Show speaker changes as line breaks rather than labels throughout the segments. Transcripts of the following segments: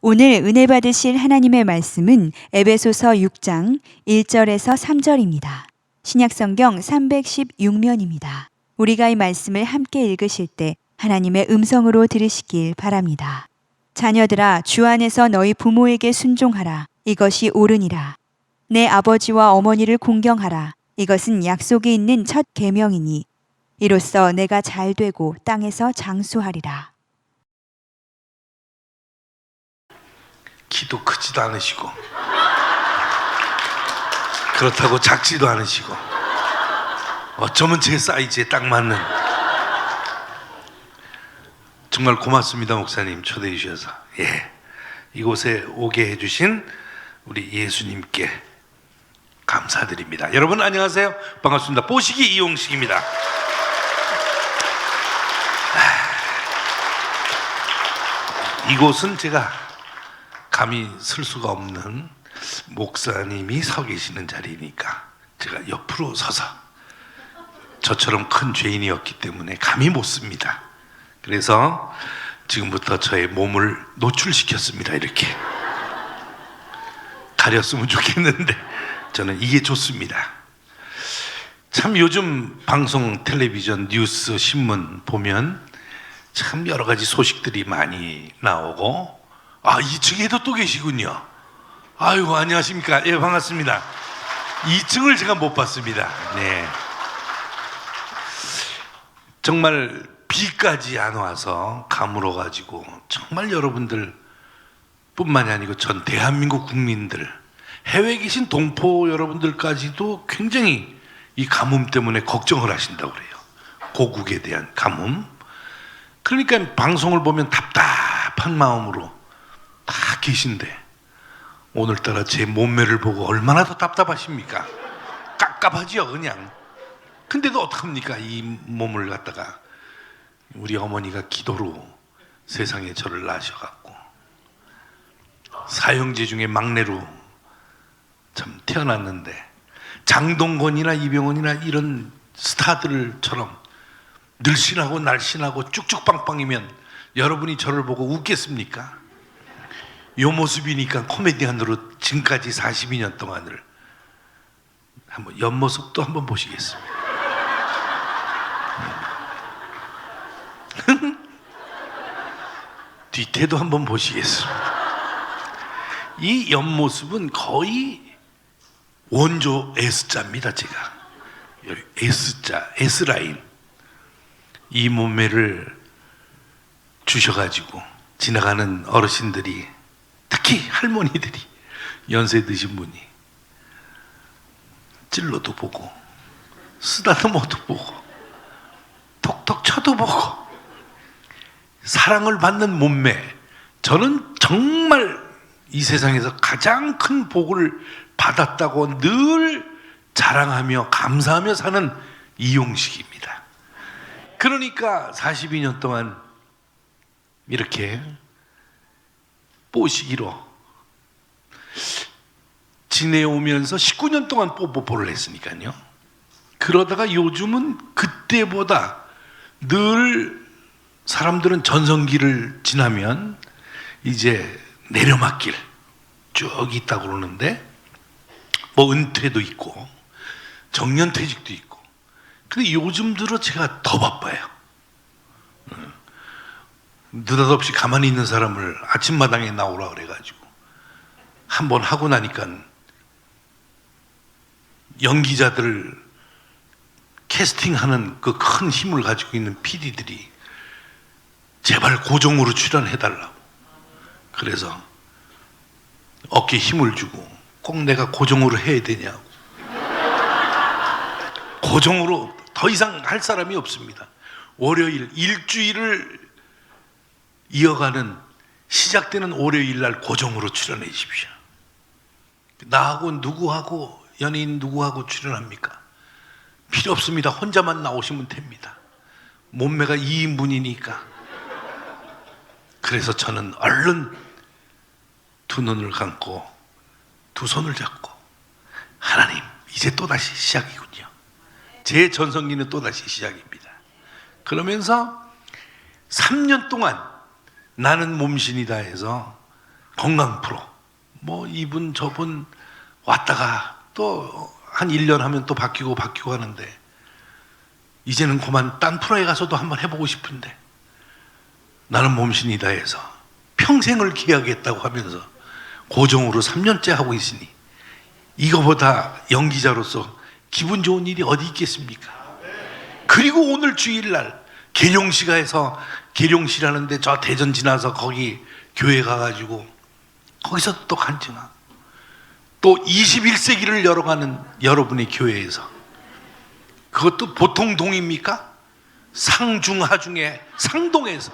오늘 은혜 받으실 하나님의 말씀은 에베소서 6장 1절에서 3절입니다. 신약성경 316면입니다. 우리가 이 말씀을 함께 읽으실 때 하나님의 음성으로 들으시길 바랍니다. 자녀들아, 주 안에서 너희 부모에게 순종하라. 이것이 옳으니라. 내 아버지와 어머니를 공경하라. 이것은 약속이 있는 첫 계명이니 이로써 내가 잘되고 땅에서 장수하리라.
키도 크지도 않으시고 그렇다고 작지도 않으시고 어쩌면 제 사이즈에 딱 맞는, 정말 고맙습니다. 목사님 초대해 주셔서 이곳에 오게 해주신 우리 예수님께 감사드립니다. 여러분 안녕하세요. 반갑습니다. 뽀시기 이용식입니다. 이곳은 제가 감히 쓸 수가 없는 목사님이 서 계시는 자리니까 제가 옆으로 서서, 저처럼 큰 죄인이었기 때문에 감히 못 씁니다. 그래서 지금부터 저의 몸을 노출시켰습니다. 이렇게 가렸으면 좋겠는데 저는 이게 좋습니다. 참 요즘 방송, 텔레비전, 뉴스, 신문 보면 참 여러 가지 소식들이 많이 나오고, 2층에도 또 계시군요. 아이고, 안녕하십니까. 예, 반갑습니다. 2층을 제가 못 봤습니다. 네. 정말 비까지 안 와서 가물어가지고 정말 여러분들 뿐만이 아니고 전 대한민국 국민들, 해외에 계신 동포 여러분들까지도 굉장히 이 가뭄 때문에 걱정을 하신다고 그래요. 고국에 대한 가뭄. 그러니까 방송을 보면 답답한 마음으로 다 계신데, 오늘따라 제 몸매를 보고 얼마나 더 답답하십니까? 깝깝하지요 그냥. 근데도 어떡합니까? 이 몸을 갖다가 우리 어머니가 기도로 세상에 저를 낳으셔갖고 사형제 중에 막내로 참 태어났는데, 장동건이나 이병헌이나 이런 스타들처럼 늘씬하고 날씬하고 쭉쭉빵빵이면 여러분이 저를 보고 웃겠습니까? 요 모습이니까 코미디언으로 지금까지 42년 동안을 한번 옆모습도 한번 보시겠습니다. 뒤태도 한번 보시겠습니다. 이 옆모습은 거의 원조 S자입니다. 제가 S자, S라인, 이 몸매를 주셔가지고 지나가는 어르신들이, 특히 할머니들이, 연세 드신 분이 찔러도 보고 쓰다듬어도 보고 톡톡 쳐도 보고 사랑을 받는 몸매, 저는 정말 이 세상에서 가장 큰 복을 받았다고 늘 자랑하며 감사하며 사는 이용식입니다. 그러니까 42년 동안 이렇게 뽀시기로 지내오면서 19년 동안 뽀뽀뽀를 했으니까요. 그러다가 요즘은 그때보다 늘 사람들은 전성기를 지나면 이제 내려막길 쭉 있다고 그러는데, 뭐 은퇴도 있고 정년퇴직도 있고. 근데 요즘 들어 제가 더 바빠요. 느닷없이 가만히 있는 사람을 아침마당에 나오라 그래가지고 한번 하고 나니까 연기자들 캐스팅하는 그 큰 힘을 가지고 있는 PD들이 제발 고정으로 출연해달라고, 그래서 어깨에 힘을 주고 꼭 내가 고정으로 해야 되냐고. 고정으로 더 이상 할 사람이 없습니다. 월요일, 일주일을 이어가는, 시작되는 월요일 날 고정으로 출연해 주십시오. 나하고 누구하고, 연예인 누구하고 출연합니까? 필요 없습니다. 혼자만 나오시면 됩니다. 몸매가 2인분이니까. 그래서 저는 얼른 두 눈을 감고 두 손을 잡고, 하나님, 이제 또다시 시작이군요. 제 전성기는 또다시 시작입니다. 그러면서 3년 동안 나는 몸신이다 해서 건강 프로. 뭐 이분 저분 왔다가 또 한 1년 하면 또 바뀌고 하는데 이제는 그만 딴 프로에 가서도 한번 해보고 싶은데 나는 몸신이다 해서 평생을 기하겠다고 하면서 고정으로 3년째 하고 있으니 이거보다 연기자로서 기분 좋은 일이 어디 있겠습니까? 그리고 오늘 주일날 계룡시가에서 계룡시라는데 저 대전 지나서 거기 교회 가가지고 거기서 또 간증하고 또 21세기를 열어가는 여러분의 교회에서 그것도 보통 동입니까? 상중하중에 상동에서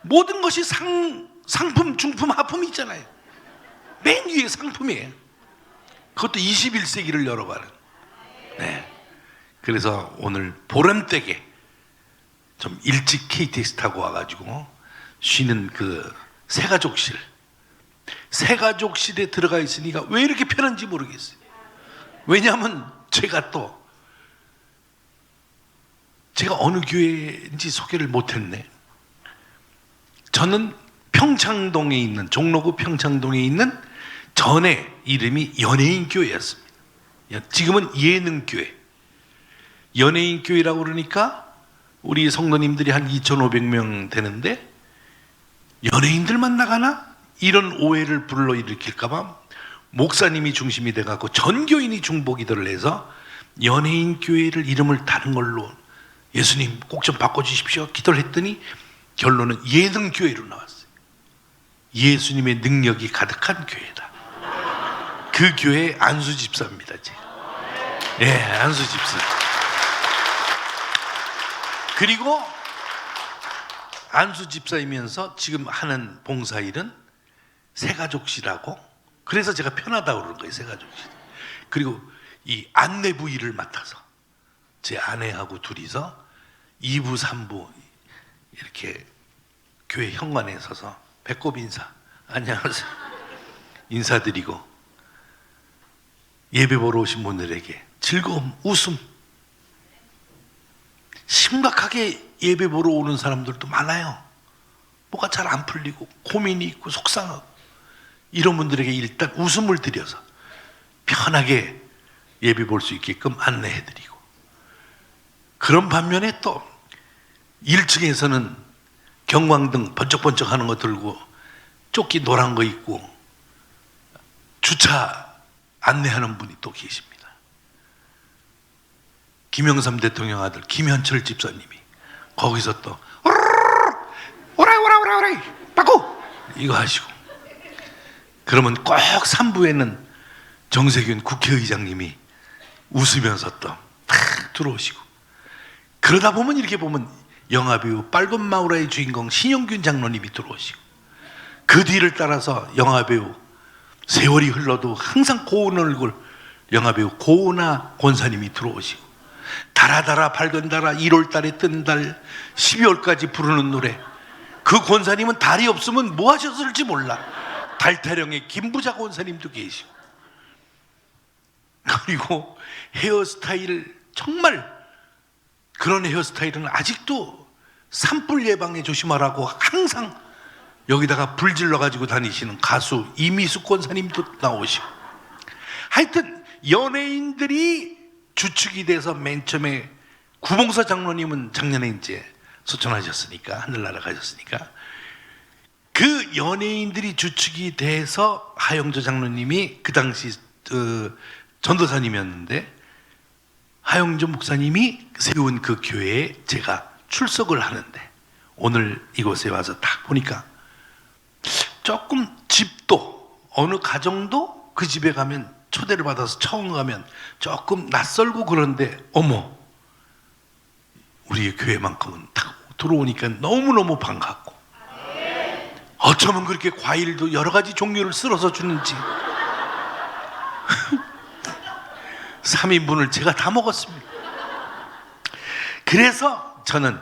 모든 것이 상품, 중품, 하품이 있잖아요. 맨 위에 상품이에요. 그것도 21세기를 열어가는. 네. 그래서 오늘 보람되게 좀 일찍 KTX 타고 와가지고 쉬는 그 새가족실에 들어가 있으니까 왜 이렇게 편한지 모르겠어요. 왜냐하면 제가 어느 교회인지 소개를 못했네. 저는 평창동에 있는 종로구 평창동에 있는 전에 이름이 연예인교회였습니다. 지금은 예능교회. 연예인교회라고 그러니까 우리 성도님들이 한 2,500명 되는데 연예인들만 나가나? 이런 오해를 불러일으킬까봐 목사님이 중심이 돼갖고 전교인이 중보기도를 해서 연예인교회를 이름을 다른 걸로 예수님 꼭 좀 바꿔주십시오 기도를 했더니 결론은 예능교회로 나왔어요. 예수님의 능력이 가득한 교회다. 그 교회 안수 집사입니다. 예, 안수 집사. 그리고 안수 집사이면서 지금 하는 봉사일은 새가족시라고. 그래서 제가 편하다고 그러는 거예요. 새가족시. 그리고 이 안내부 일을 맡아서 제 아내하고 둘이서 2부 3부 이렇게 교회 현관에 서서 배꼽 인사, 안녕하세요 인사드리고 예배 보러 오신 분들에게 즐거움, 웃음. 심각하게 예배 보러 오는 사람들도 많아요. 뭐가 잘 안 풀리고 고민이 있고 속상하고 이런 분들에게 일단 웃음을 드려서 편하게 예배 볼 수 있게끔 안내해드리고, 그런 반면에 또 1층에서는 경광등 번쩍번쩍 하는 거 들고 조끼 노란 거 입고 주차 안내하는 분이 또 계십니다. 김영삼 대통령 아들 김현철 집사님이 거기서 또 오라이 빠꾸 이거 하시고, 그러면 꼭 3부에는 정세균 국회의장님이 웃으면서 또 탁 들어오시고, 그러다 보면 이렇게 보면 영화배우 빨간 마우라의 주인공 신영균 장로님이 들어오시고, 그 뒤를 따라서 영화배우 세월이 흘러도 항상 고운 얼굴 영화배우 고은아 권사님이 들어오시고, 달아달아 밝은 달아 1월달에 뜬 달 12월까지 부르는 노래, 그 권사님은 달이 없으면 뭐 하셨을지 몰라. 달타령의 김부자 권사님도 계시고, 그리고 헤어스타일, 정말 그런 헤어스타일은 아직도 산불 예방에 조심하라고 항상 여기다가 불 질러 가지고 다니시는 가수 이미숙 권사님도 나오시고, 하여튼 연예인들이 주축이 돼서 맨 처음에 구봉서 장로님은 작년에 이제 소천하셨으니까, 하늘나라 가셨으니까, 그 연예인들이 주축이 돼서 하영조 장로님이 그 당시 전도사님이었는데, 하영조 목사님이 세운 그 교회에 제가 출석을 하는데, 오늘 이곳에 와서 딱 보니까 조금 집도, 어느 가정도 그 집에 가면, 초대를 받아서 처음 가면 조금 낯설고 그런데, 어머, 우리 교회만큼은 딱 들어오니까 너무너무 반갑고, 어쩌면 그렇게 과일도 여러 가지 종류를 쓸어서 주는지 3인분을 제가 다 먹었습니다. 그래서 저는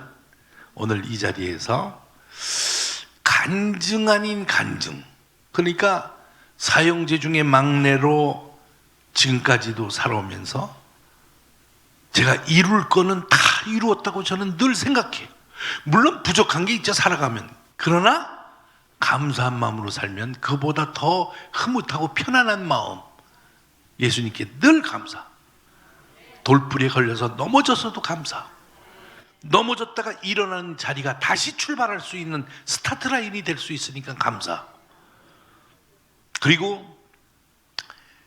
오늘 이 자리에서 간증 아닌 간증, 그러니까 사형제 중에 막내로 지금까지도 살아오면서 제가 이룰 거는 다 이루었다고 저는 늘 생각해요. 물론 부족한 게 있죠, 살아가면. 그러나 감사한 마음으로 살면 그보다 더 흐뭇하고 편안한 마음, 예수님께 늘 감사. 돌불에 걸려서 넘어졌어도 감사. 넘어졌다가 일어나는 자리가 다시 출발할 수 있는 스타트 라인이 될 수 있으니까 감사. 그리고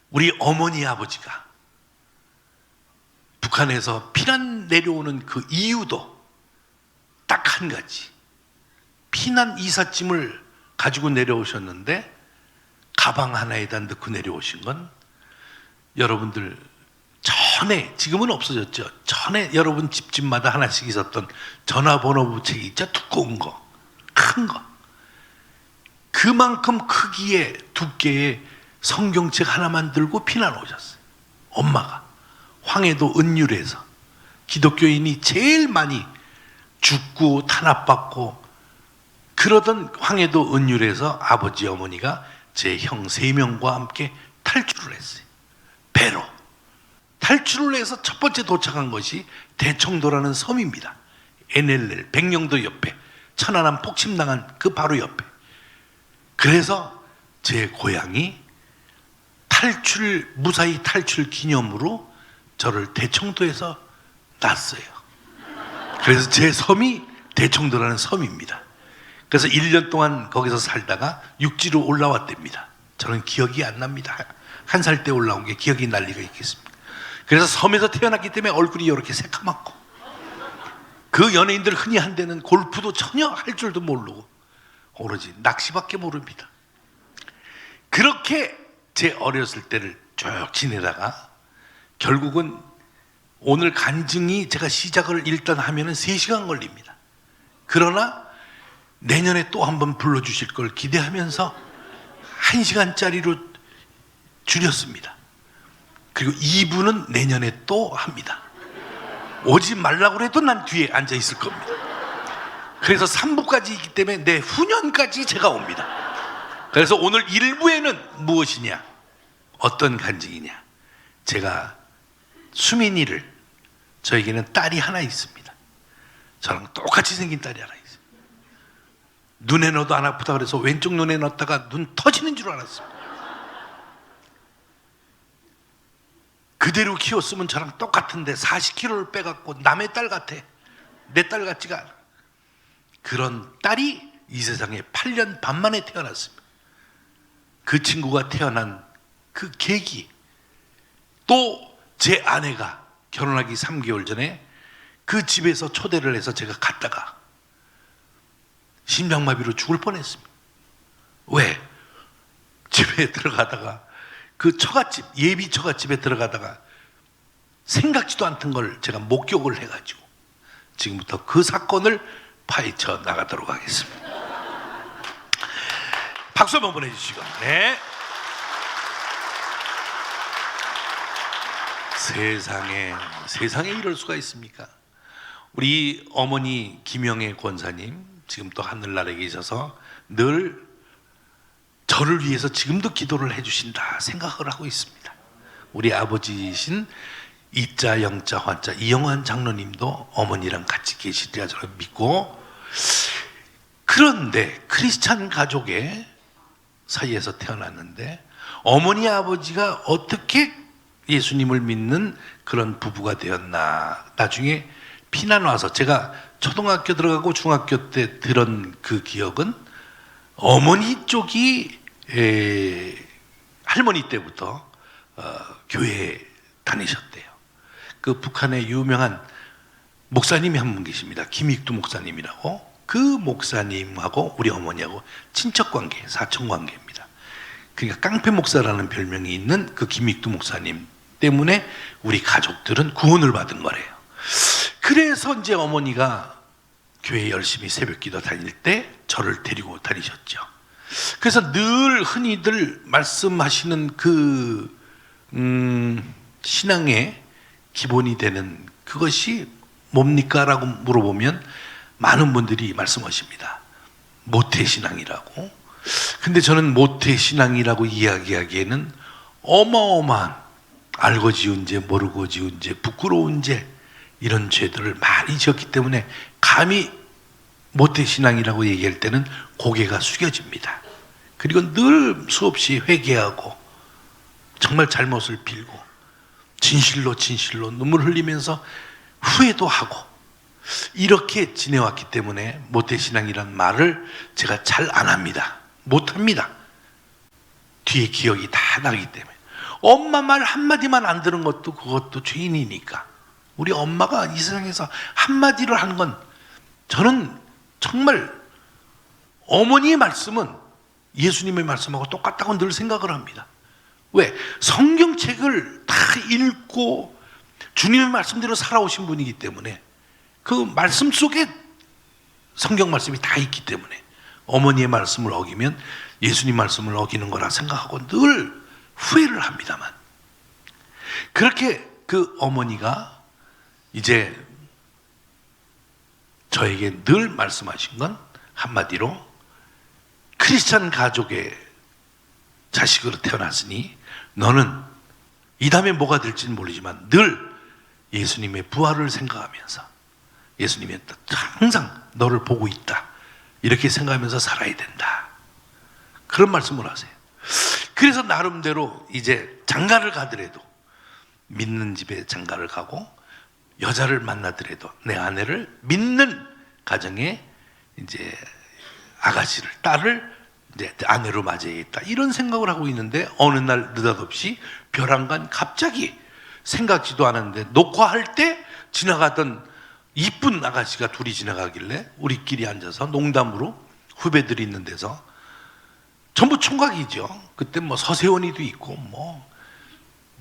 우리 어머니 아버지가 북한에서 피난 내려오는 그 이유도 딱 한 가지. 피난 이삿짐을 가지고 내려오셨는데 가방 하나에다 넣고 내려오신 건, 여러분들 전에, 지금은 없어졌죠, 전에 여러분 집집마다 하나씩 있었던 전화번호 부책이 있죠, 두꺼운 거, 큰 거. 그만큼 크기의 두께의 성경책 하나만 들고 피난 오셨어요. 엄마가 황해도 은율에서 기독교인이 제일 많이 죽고 탄압받고 그러던 황해도 은율에서 아버지 어머니가 제 형 3명과 함께 탈출을 했어요. 배로 탈출을 해서 첫 번째 도착한 것이 대청도라는 섬입니다. NLL 백령도 옆에, 천안함 폭침당한 그 바로 옆에. 그래서 제 고향이 무사히 탈출 기념으로 저를 대청도에서 낳았어요. 그래서 제 섬이 대청도라는 섬입니다. 그래서 1년 동안 거기서 살다가 육지로 올라왔답니다. 저는 기억이 안 납니다. 1살 때 올라온 게 기억이 날 리가 있겠습니까? 그래서 섬에서 태어났기 때문에 얼굴이 이렇게 새카맣고, 그 연예인들 흔히 한대는 골프도 전혀 할 줄도 모르고 오로지 낚시밖에 모릅니다. 그렇게 제 어렸을 때를 쭉 지내다가 결국은 오늘 간증이 제가 시작을 일단 하면은 3시간 걸립니다. 그러나 내년에 또 한번 불러주실 걸 기대하면서 1시간짜리로 줄였습니다. 그리고 2부는 내년에 또 합니다. 오지 말라고 해도 난 뒤에 앉아 있을 겁니다. 그래서 3부까지 있기 때문에 내후년까지 제가 옵니다. 그래서 오늘 1부에는 무엇이냐, 어떤 간증이냐, 제가 수민이를, 저에게는 딸이 하나 있습니다. 저랑 똑같이 생긴 딸이 하나 있어요. 눈에 넣어도 안 아프다 그래서 왼쪽 눈에 넣었다가 눈 터지는 줄 알았습니다. 그대로 키웠으면 저랑 똑같은데 40kg를 빼갖고 남의 딸 같아. 내 딸 같지가 않아. 그런 딸이 이 세상에 8년 반 만에 태어났습니다. 그 친구가 태어난 그 계기, 또 제 아내가 결혼하기 3개월 전에 그 집에서 초대를 해서 제가 갔다가 심장마비로 죽을 뻔했습니다. 왜? 집에 들어가다가 그 처갓집, 예비 처갓집에 들어가다가 생각지도 않던 걸 제가 목격을 해가지고 지금부터 그 사건을 파헤쳐 나가도록 하겠습니다. 박수 한번 보내주시고. 네. 세상에 이럴 수가 있습니까? 우리 어머니 김영애 권사님, 지금 또 하늘나라에 계셔서 늘 저를 위해서 지금도 기도를 해주신다 생각을 하고 있습니다. 우리 아버지이신 이자 영자 환자 이영환 장로님도 어머니랑 같이 계시리라 저는 믿고, 그런데 크리스찬 가족의 사이에서 태어났는데 어머니 아버지가 어떻게 예수님을 믿는 그런 부부가 되었나, 나중에 피난 와서 제가 초등학교 들어가고 중학교 때 들은 그 기억은 어머니 쪽이 할머니 때부터 교회에 다니셨대요. 그 북한에 유명한 목사님이 한 분 계십니다. 김익두 목사님이라고. 그 목사님하고 우리 어머니하고 친척관계, 사촌관계입니다. 그러니까 깡패 목사라는 별명이 있는 그 김익두 목사님 때문에 우리 가족들은 구원을 받은 거래요. 그래서 이제 어머니가 교회 열심히 새벽기도 다닐 때 저를 데리고 다니셨죠. 그래서 늘 흔히들 말씀하시는 그 신앙의 기본이 되는 그것이 뭡니까? 라고 물어보면 많은 분들이 말씀하십니다. 모태신앙이라고. 근데 저는 모태신앙이라고 이야기하기에는 어마어마한 알고 지은 죄, 모르고 지은 죄, 부끄러운 죄, 이런 죄들을 많이 지었기 때문에 감히 모태신앙이라고 얘기할 때는 고개가 숙여집니다. 그리고 늘 수없이 회개하고 정말 잘못을 빌고 진실로 눈물 흘리면서 후회도 하고 이렇게 지내왔기 때문에 모태신앙이란 말을 제가 잘 안 합니다. 못합니다. 뒤에 기억이 다 나기 때문에. 엄마 말 한마디만 안 들은 것도 그것도 죄인이니까. 우리 엄마가 이 세상에서 한마디를 하는 건 저는 정말 어머니의 말씀은 예수님의 말씀하고 똑같다고 늘 생각을 합니다. 왜? 성경책을 다 읽고 주님의 말씀대로 살아오신 분이기 때문에 그 말씀 속에 성경 말씀이 다 있기 때문에 어머니의 말씀을 어기면 예수님 말씀을 어기는 거라 생각하고 늘 후회를 합니다만, 그렇게 그 어머니가 이제 저에게 늘 말씀하신 건 한마디로 크리스찬 가족의 자식으로 태어났으니 너는 이 다음에 뭐가 될지는 모르지만 늘 예수님의 부활을 생각하면서 예수님이 항상 너를 보고 있다 이렇게 생각하면서 살아야 된다, 그런 말씀을 하세요. 그래서 나름대로 이제 장가를 가더라도 믿는 집에 장가를 가고 여자를 만나더라도 내 아내를 믿는 가정에 이제 아가씨를, 딸을 이제 아내로 맞이해야겠다 이런 생각을 하고 있는데, 어느 날 느닷없이 벼랑간 갑자기 생각지도 않았는데 녹화할 때 지나가던 이쁜 아가씨가 둘이 지나가길래 우리끼리 앉아서 농담으로 후배들이 있는 데서, 전부 총각이죠. 그때 뭐 서세원이도 있고 뭐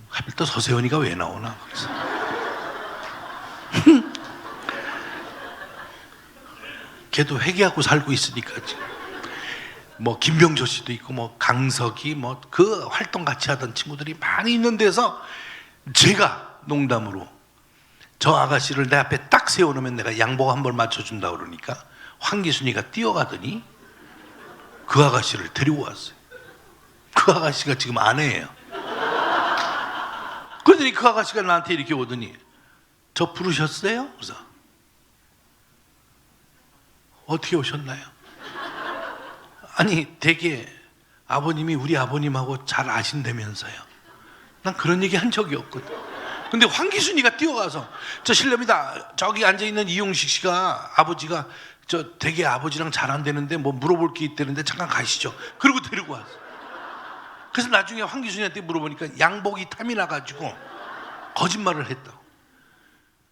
하필 또 서세원이가 왜 나오나 그래서 걔도 회개하고 살고 있으니까 지금 뭐 김병조 씨도 있고 뭐 강석이 뭐 그 활동 같이 하던 친구들이 많이 있는 데서 제가 농담으로 저 아가씨를 내 앞에 딱 세워놓으면 내가 양복 한 벌 맞춰준다 그러니까 황기순이가 뛰어가더니 그 아가씨를 데리고 왔어요. 그 아가씨가 지금 아내예요. 그러더니 그 아가씨가 나한테 이렇게 오더니 저 부르셨어요? 그래서 어떻게 오셨나요? 아니 되게 아버님이 우리 아버님하고 잘 아신다면서요. 난 그런 얘기 한 적이 없거든. 근데 황기순이가 뛰어가서 저 실례입니다, 저기 앉아있는 이용식 씨가 아버지가 저 되게 아버지랑 잘 안 되는데 뭐 물어볼 게 있다는데 잠깐 가시죠. 그리고 데리고 왔어. 그래서 나중에 황기순이한테 물어보니까 양복이 탐이 나가지고 거짓말을 했다고.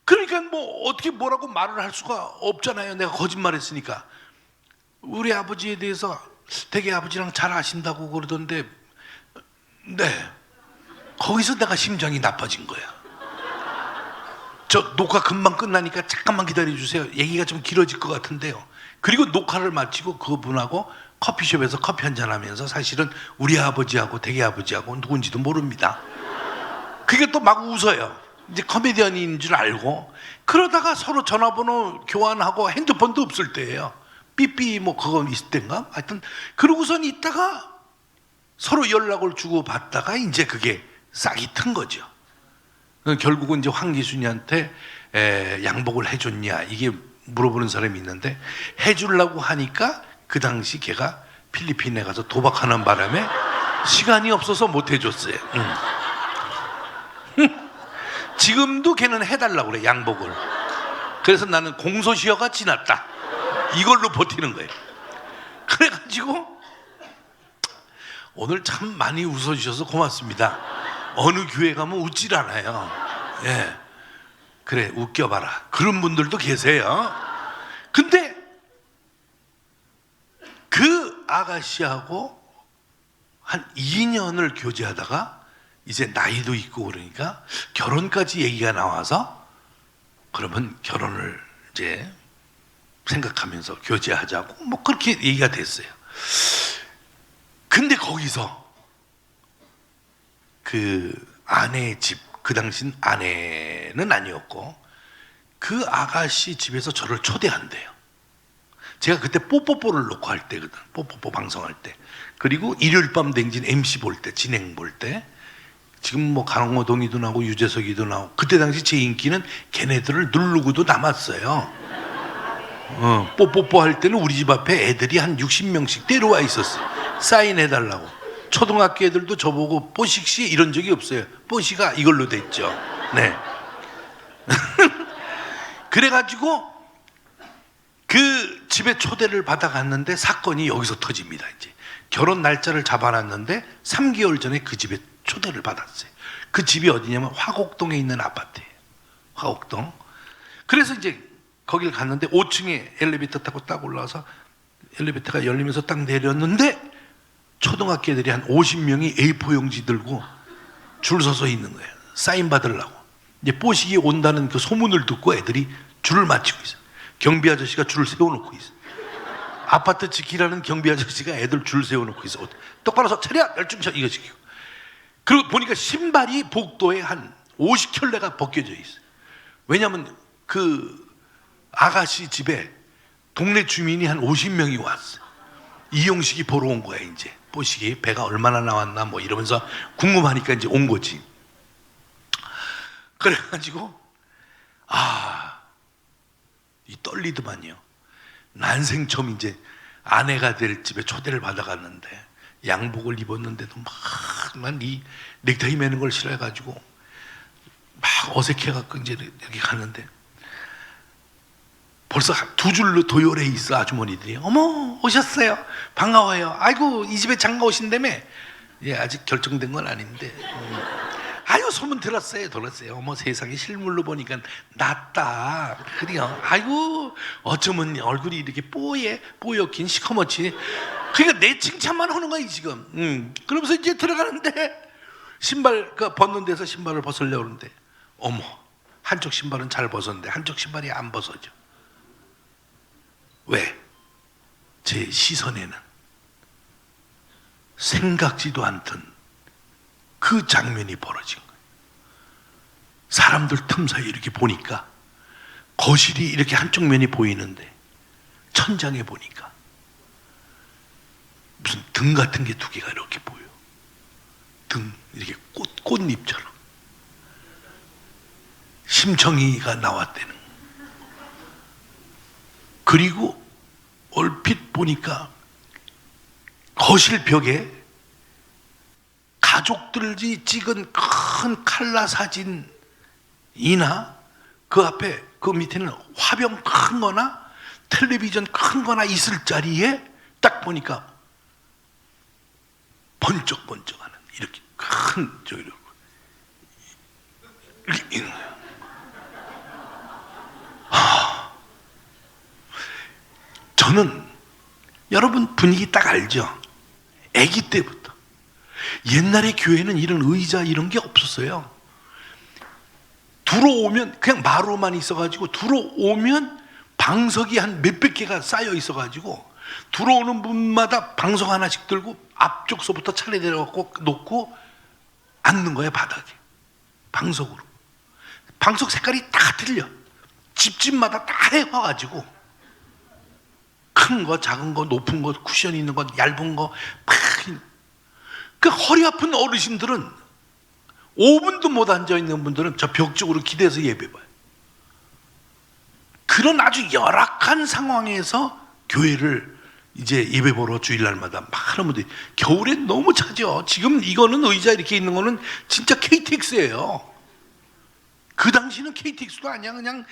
그러니까 뭐 어떻게 뭐라고 말을 할 수가 없잖아요. 내가 거짓말했으니까. 우리 아버지에 대해서 되게 아버지랑 잘 아신다고 그러던데, 네. 거기서 내가 심장이 나빠진 거야. 저 녹화 금방 끝나니까 잠깐만 기다려주세요. 얘기가 좀 길어질 것 같은데요. 그리고 녹화를 마치고 그분하고 커피숍에서 커피 한잔 하면서 사실은 우리 아버지하고 대개 아버지하고 누군지도 모릅니다. 그게 또 막 웃어요. 이제 코미디언인 줄 알고. 그러다가 서로 전화번호 교환하고 핸드폰도 없을 때예요. 삐삐 뭐 그거 있을 때인가? 하여튼 그러고선 있다가 서로 연락을 주고 받다가 이제 그게 싹이 튼 거죠. 결국은 이제 황기순이한테 양복을 해줬냐 이게 물어보는 사람이 있는데, 해주려고 하니까 그 당시 걔가 필리핀에 가서 도박하는 바람에 시간이 없어서 못 해줬어요. 지금도 걔는 해달라고 그래, 양복을. 그래서 나는 공소시효가 지났다 이걸로 버티는 거예요. 그래가지고 오늘 참 많이 웃어주셔서 고맙습니다. 어느 교회 가면 웃질 않아요. 예, 그래 웃겨봐라 그런 분들도 계세요. 근데 그 아가씨하고 한 2년을 교제하다가 이제 나이도 있고 그러니까 결혼까지 얘기가 나와서, 그러면 결혼을 이제 생각하면서 교제하자고 뭐 그렇게 얘기가 됐어요. 근데 거기서 그 아내의 집, 그 당신 아내는 아니었고 그 아가씨 집에서 저를 초대한대요. 제가 그때 뽀뽀뽀를 놓고 할 때거든. 뽀뽀뽀 방송할 때. 그리고 일요일 밤 댕진 MC 볼 때, 진행 볼 때. 지금 뭐 강호동이도 나오고 유재석이도 나오고, 그때 당시 제 인기는 걔네들을 누르고도 남았어요. 뽀뽀뽀 할 때는 우리 집 앞에 애들이 한 60명씩 데려와 있었어. 사인해달라고. 초등학교 애들도 저보고 뽀식씨 이런 적이 없어요. 뽀시가 이걸로 됐죠. 네. 그래가지고 그 집에 초대를 받아갔는데 사건이 여기서 터집니다. 이제 결혼 날짜를 잡아놨는데 3개월 전에 그 집에 초대를 받았어요. 그 집이 어디냐면 화곡동에 있는 아파트예요. 화곡동. 그래서 이제 거길 갔는데 5층에 엘리베이터 타고 딱 올라와서 엘리베이터가 열리면서 딱 내렸는데 초등학교 애들이 한 50명이 A4 용지 들고 줄 서서 있는 거예요. 사인 받으려고. 이제 뽀식이 온다는 그 소문을 듣고 애들이 줄을 맞추고 있어요. 경비 아저씨가 줄을 세워놓고 있어요. 아파트 지키라는 경비 아저씨가 애들 줄 세워놓고 있어. 똑바로 서 차려! 열중 쳐! 이거 시키고. 그리고 보니까 신발이 복도에 한 50켤레가 벗겨져 있어요. 왜냐하면 그 아가씨 집에 동네 주민이 한 50명이 왔어요. 이용식이 보러 온 거야. 이제 뽀식이 배가 얼마나 나왔나 뭐 이러면서 궁금하니까 이제 온 거지. 그래가지고 이 떨리더만요. 난생 처음 이제 아내가 될 집에 초대를 받아갔는데 양복을 입었는데도 막 난 이 넥타이 매는 걸 싫어해가지고 막 어색해갖고 이제 여기 갔는데 벌써 2줄로 도열해 있어. 아주머니들이 어머 오셨어요 반가워요. 아이고 이 집에 장가 오신다며. 예, 아직 결정된 건 아닌데 아유 소문 들었어요. 어머 세상에 실물로 보니까 낫다. 그래요. 아이고 어쩌면 얼굴이 이렇게 뽀얗긴 시커멓지. 그러니까 내 칭찬만 하는 거야 지금. 그러면서 이제 들어가는데 신발 벗는 데서 신발을 벗으려고 그러는데 어머 한쪽 신발은 잘 벗었는데 한쪽 신발이 안 벗어져. 왜? 제 시선에는 생각지도 않던 그 장면이 벌어진 거예요. 사람들 틈 사이에 이렇게 보니까 거실이 이렇게 한쪽 면이 보이는데 천장에 보니까 무슨 등 같은 게 2개가 이렇게 보여. 등 이렇게 꽃잎처럼 심청이가 나왔다는. 그리고 얼핏 보니까 거실 벽에 가족들이 찍은 큰 칼라 사진이나 그 앞에 그 밑에는 화병 큰 거나 텔레비전 큰 거나 있을 자리에 딱 보니까 번쩍번쩍하는 이렇게 큰 이렇게 있는 거예요. 저는 여러분 분위기 딱 알죠? 아기 때부터 옛날에 교회는 이런 의자 이런 게 없었어요. 들어오면 그냥 마루만 있어가지고 들어오면 방석이 한 몇백 개가 쌓여 있어가지고 들어오는 분마다 방석 하나씩 들고 앞쪽서부터 차례 내려갖고 놓고 앉는 거예요. 바닥에 방석으로. 방석 색깔이 다 틀려. 집집마다 다 해와가지고 큰 거, 작은 거, 높은 거, 쿠션 있는 거, 얇은 거, 그 허리 아픈 어르신들은 5분도 못 앉아 있는 분들은 저 벽 쪽으로 기대서 예배 봐요. 그런 아주 열악한 상황에서 교회를 이제 예배 보러 주일날마다 많은 분들이 겨울엔 너무 차죠. 지금 이거는 의자 이렇게 있는 거는 진짜 KTX예요. 그 당시는 KTX도 아니야. 그냥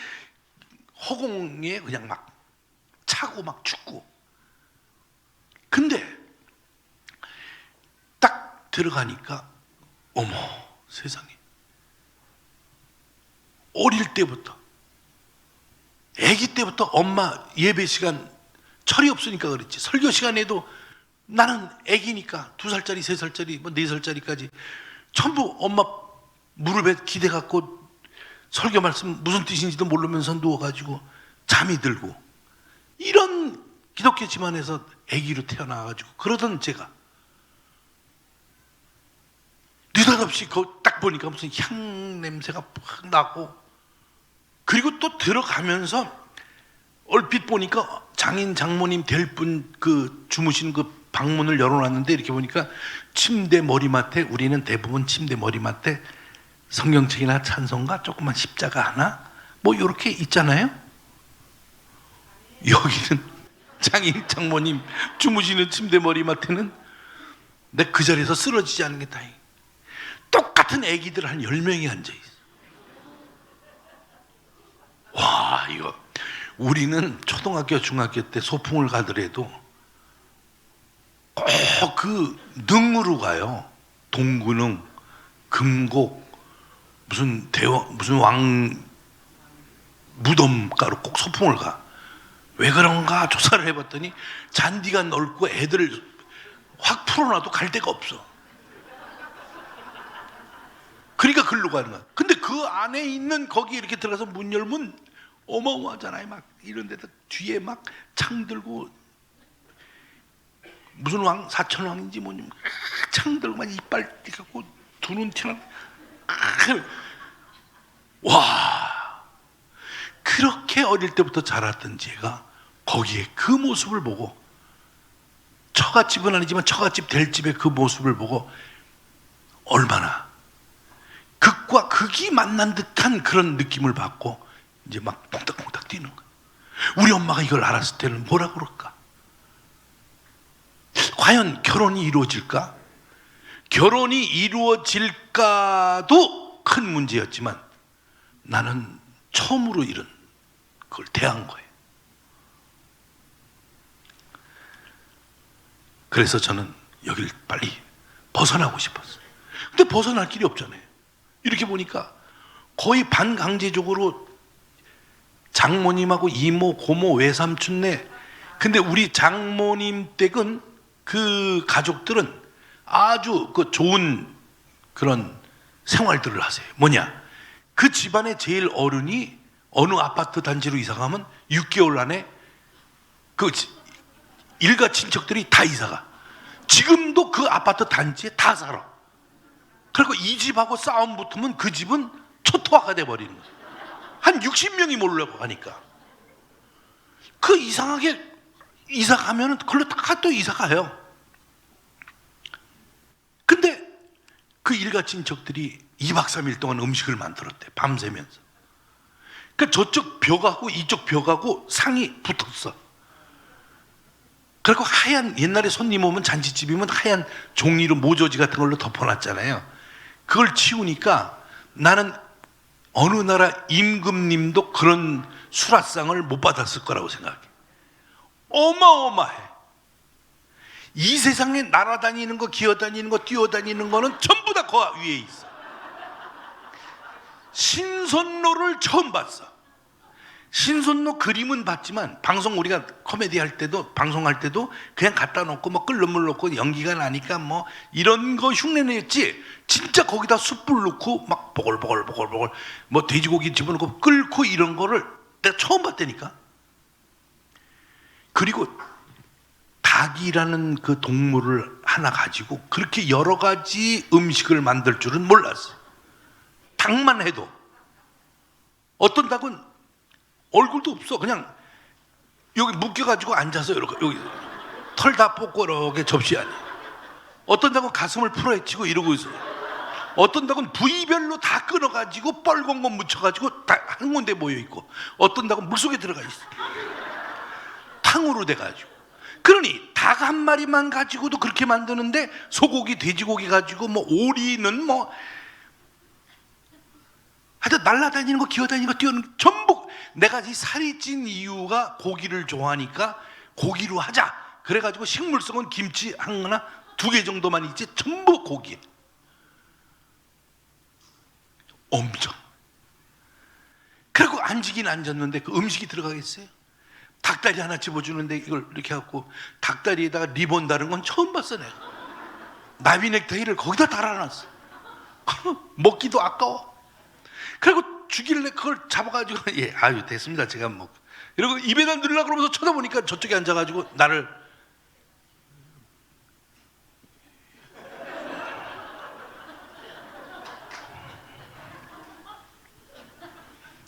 허공에 그냥 막 차고 막 춥고. 근데 딱 들어가니까 어머 세상에 어릴 때부터 아기 때부터 엄마 예배 시간 철이 없으니까 그랬지. 설교 시간에도 나는 아기니까 2살짜리 3살짜리 뭐 4살짜리까지 전부 엄마 무릎에 기대 갖고 설교 말씀 무슨 뜻인지도 모르면서 누워가지고 잠이 들고 이런 기독교 집안에서 아기로 태어나가지고 그러던 제가 느닷없이 딱 보니까 무슨 향 냄새가 확 나고 그리고 또 들어가면서 얼핏 보니까 장인 장모님 될 분 그 주무신 그 방문을 열어놨는데 이렇게 보니까 침대 머리맡에 우리는 대부분 침대 머리맡에 성경책이나 찬송가 조그만 십자가 하나 뭐 이렇게 있잖아요. 여기는 장모님 주무시는 침대 머리맡에는 내 그 자리에서 쓰러지지 않는 게 다행이야. 똑같은 애기들 한 10명이 앉아있어. 와, 이거 우리는 초등학교 중학교 때 소풍을 가더라도 꼭 그 능으로 가요. 동구능, 금곡, 무슨 왕 무덤가로 꼭 소풍을 가. 왜 그런가 조사를 해봤더니 잔디가 넓고 애들 확 풀어놔도 갈 데가 없어. 그러니까 글로 가는 거야. 근데 그 안에 있는 거기 이렇게 들어가서 문 열면 어마어마하잖아요. 막 이런 데다 뒤에 막 창 들고 무슨 왕, 사천왕인지 뭐니 창 들고 막 이빨 갖고 두 눈 튀는. 와, 그렇게 어릴 때부터 자랐던 제가 거기에 그 모습을 보고, 처갓집은 아니지만 처갓집 될 집의 그 모습을 보고 얼마나 극과 극이 만난 듯한 그런 느낌을 받고 이제 막 콩닥콩닥 뛰는 거야. 우리 엄마가 이걸 알았을 때는 뭐라 그럴까? 과연 결혼이 이루어질까? 결혼이 이루어질까도 큰 문제였지만 나는 처음으로 이런 그걸 대한 거예요. 그래서 저는 여기를 빨리 벗어나고 싶었어요. 근데 벗어날 길이 없잖아요. 이렇게 보니까 거의 반강제적으로 장모님하고 이모, 고모, 외삼촌네, 근데 우리 장모님 댁은 그 가족들은 아주 그 좋은 그런 생활들을 하세요. 뭐냐? 그 집안의 제일 어른이 어느 아파트 단지로 이사가면 6개월 안에 그 일가 친척들이 다 이사가. 지금도 그 아파트 단지에 다 살아. 그리고 이 집하고 싸움 붙으면 그 집은 초토화가 돼버리는 거예요. 한 60명이 몰려고 하니까. 그 이상하게 이사 가면은 그걸로 다 또 이사 가요. 근데 그 일가 친척들이 2박 3일 동안 음식을 만들었대. 밤새면서. 그러니까 저쪽 벽하고 이쪽 벽하고 상이 붙었어. 그리고 하얀, 옛날에 손님 오면 잔치집이면 하얀 종이로 모조지 같은 걸로 덮어놨잖아요. 그걸 치우니까 나는 어느 나라 임금님도 그런 수라상을 못 받았을 거라고 생각해. 어마어마해. 이 세상에 날아다니는 거, 기어다니는 거, 뛰어다니는 거는 전부 다 그 위에 있어. 신선로를 처음 봤어. 신선로 그림은 봤지만 방송 우리가 코미디 할 때도 방송할 때도 그냥 갖다 놓고 뭐 끓는 물 넣고 연기가 나니까 뭐 이런 거 흉내냈지. 진짜 거기다 숯불 넣고 막 보글보글 뭐 돼지고기 집어넣고 끓고 이런 거를 내가 처음 봤다니까. 그리고 닭이라는 그 동물을 하나 가지고 그렇게 여러 가지 음식을 만들 줄은 몰랐어요. 닭만 해도. 어떤 닭은 얼굴도 없어. 그냥 여기 묶여가지고 앉아서 이렇게 여기 털 다 뽑고 이렇게 접시 안에. 어떤 닭은 가슴을 풀어헤치고 이러고 있어요. 어떤 닭은 부위별로 다 끊어가지고 뻘건 거 묻혀가지고 다 한 군데 모여있고, 어떤 닭은 물속에 들어가 있어. 탕으로 돼가지고. 그러니 닭 한 마리만 가지고도 그렇게 만드는데 소고기, 돼지고기 가지고 뭐 오리는 뭐 하여튼 날아다니는 거, 기어다니는 거, 뛰어는 거 전부. 내가 이 살이 찐 이유가 고기를 좋아하니까 고기로 하자. 그래가지고 식물성은 김치 하나 2개 정도만 있지 전부 고기. 엄청. 그리고 앉기는 앉았는데 그 음식이 들어가겠어요? 닭다리 하나 집어주는데 이걸 이렇게 해갖고 닭다리에다가 리본 다른 건 처음 봤어. 내가 나비 넥타이를 거기다 달아놨어. 먹기도 아까워. 그리고 주길래 그걸 잡아가지고 예, 아유 됐습니다, 제가 뭐 이러고 입에다 넣으려고 그러면서 쳐다보니까 저쪽에 앉아가지고 나를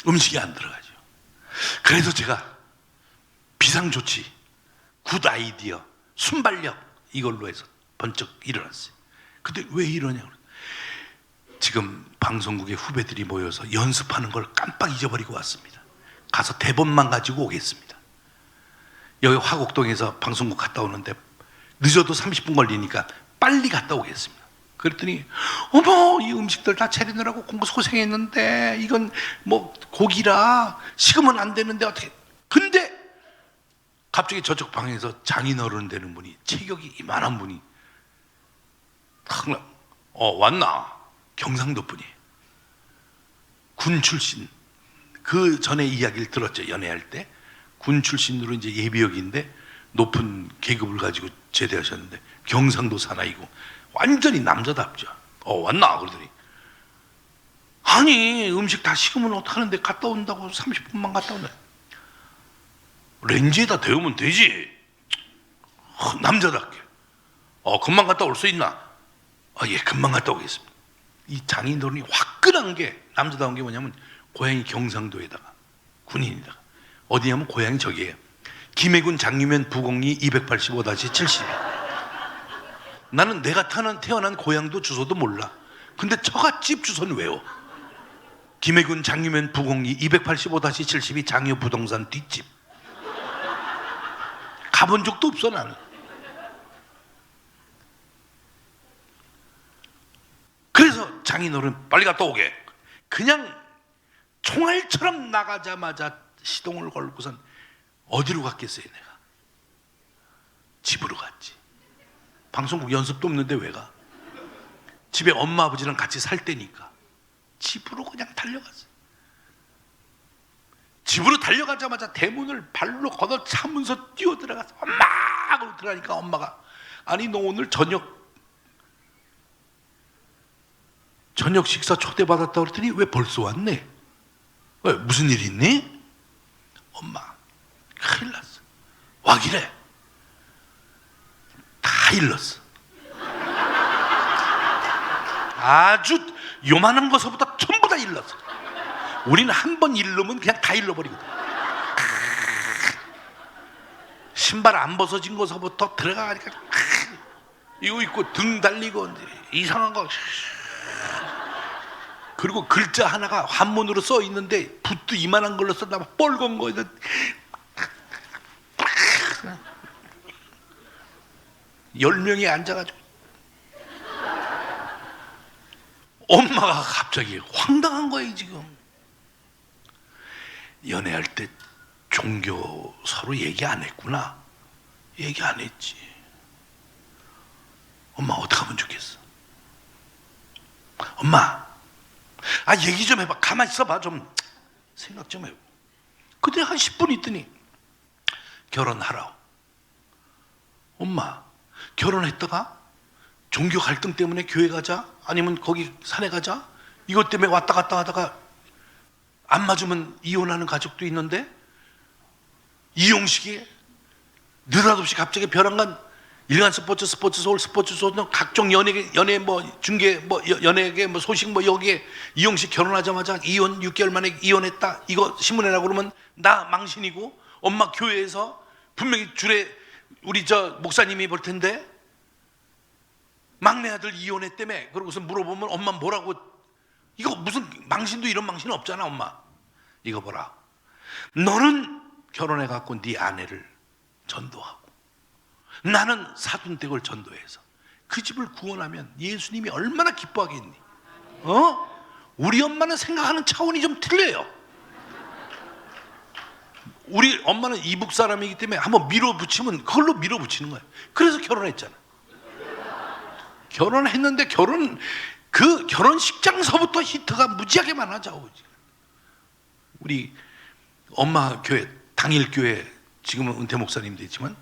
음식이 안 들어가죠. 그래서 제가 비상조치, 굿 아이디어, 순발력 이걸로 해서 번쩍 일어났어요. 근데 왜 이러냐고. 지금 방송국의 후배들이 모여서 연습하는 걸 깜빡 잊어버리고 왔습니다. 가서 대본만 가지고 오겠습니다. 여기 화곡동에서 방송국 갔다 오는데 늦어도 30분 걸리니까 빨리 갔다 오겠습니다. 그랬더니 어머, 이 음식들 다 차리느라고 공부 고생했는데 이건 뭐 고기라 식으면 안 되는데 어떻게. 근데 갑자기 저쪽 방에서 장인어른 되는 분이, 체격이 이만한 분이 왔나? 경상도 분이, 군 출신. 그 전에 이야기를 들었죠. 연애할 때 군 출신으로 이제 예비역인데 높은 계급을 가지고 제대하셨는데 경상도 사나이고 완전히 남자답죠. 왔나? 그러더니 아니 음식 다 식으면 어떡하는데 갔다 온다고 30분만 갔다 온다. 렌즈에다 데우면 되지. 남자답게. 금방 갔다 올 수 있나? 예, 금방 갔다 오겠습니다. 이 장인어른이 화끈한 게, 남자다운 게 뭐냐면 고향이 경상도에다가 군인이다가 어디냐면 고향이 저기예요. 김해군 장유면 부곡리 285-70. 나는 내가 태어난 고향도 주소도 몰라. 근데 처갓집 주소는 외워. 김해군 장유면 부곡리 285-72 장유 부동산 뒷집. 가본 적도 없어 나는. 그래서 장인어른 빨리 갔다 오게. 그냥 총알처럼 나가자마자 시동을 걸고선 어디로 갔겠어요 내가? 집으로 갔지. 방송국 연습도 없는데 왜 가? 집에 엄마 아버지랑 같이 살 때니까 집으로 그냥 달려갔어요. 집으로 달려가자마자 대문을 발로 걷어차면서 뛰어들어가서 엄마 하고 들어가니까 엄마가 아니 너 오늘 저녁 식사 초대받았다고 그랬더니 왜 벌써 왔네? 왜 무슨 일 있니? 엄마 큰일 났어. 와기래. 다 일렀어. 아주 요만한 것부터 전부 다 일렀어. 우리는 한 번 일르면 그냥 다 일러버리거든. 신발 안 벗어진 것부터 들어가니까 이거 입고 등 달리고 이상한 거. 그리고 글자 하나가 한문으로 써 있는데 붓도 이만한 걸로 썼나 봐. 뻘건 거에다 10명이 앉아가지고 엄마가 갑자기 황당한 거예요. 지금 연애할 때 종교 서로 얘기 안 했구나. 얘기 안 했지. 엄마 어떡하면 좋겠어? 엄마 얘기 좀 해봐. 가만히 있어봐. 좀 생각 좀 해봐. 그때 한 10분 있더니 결혼하라고. 엄마 결혼했다가 종교 갈등 때문에 교회 가자, 아니면 거기 산에 가자, 이것 때문에 왔다 갔다 하다가 안 맞으면 이혼하는 가족도 있는데 이용식이 느닷없이 갑자기 벼랑간 일간 스포츠, 서울 스포츠 각종 연예 뭐 중계 뭐 연예계 뭐 소식 뭐 여기에 이용식 결혼하자마자 이혼 6개월 만에 이혼했다. 이거 신문에 나고 그러면 나 망신이고 엄마 교회에서 분명히 줄에 우리 저 목사님이 볼 텐데 막내 아들 이혼했다며. 그러고서 물어보면 엄마 뭐라고. 이거 무슨 망신도 이런 망신 없잖아. 엄마 이거 보라. 너는 결혼해갖고 네 아내를 전도하고 나는 사돈댁을 전도해서 그 집을 구원하면 예수님이 얼마나 기뻐하겠니? 우리 엄마는 생각하는 차원이 좀 틀려요. 우리 엄마는 이북 사람이기 때문에 한번 밀어붙이면 그걸로 밀어붙이는 거예요. 그래서 결혼했잖아. 결혼했는데 그 결혼식장서부터 히트가 무지하게 많아져. 우리 엄마 교회 당일교회 지금은 은퇴 목사님도 있지만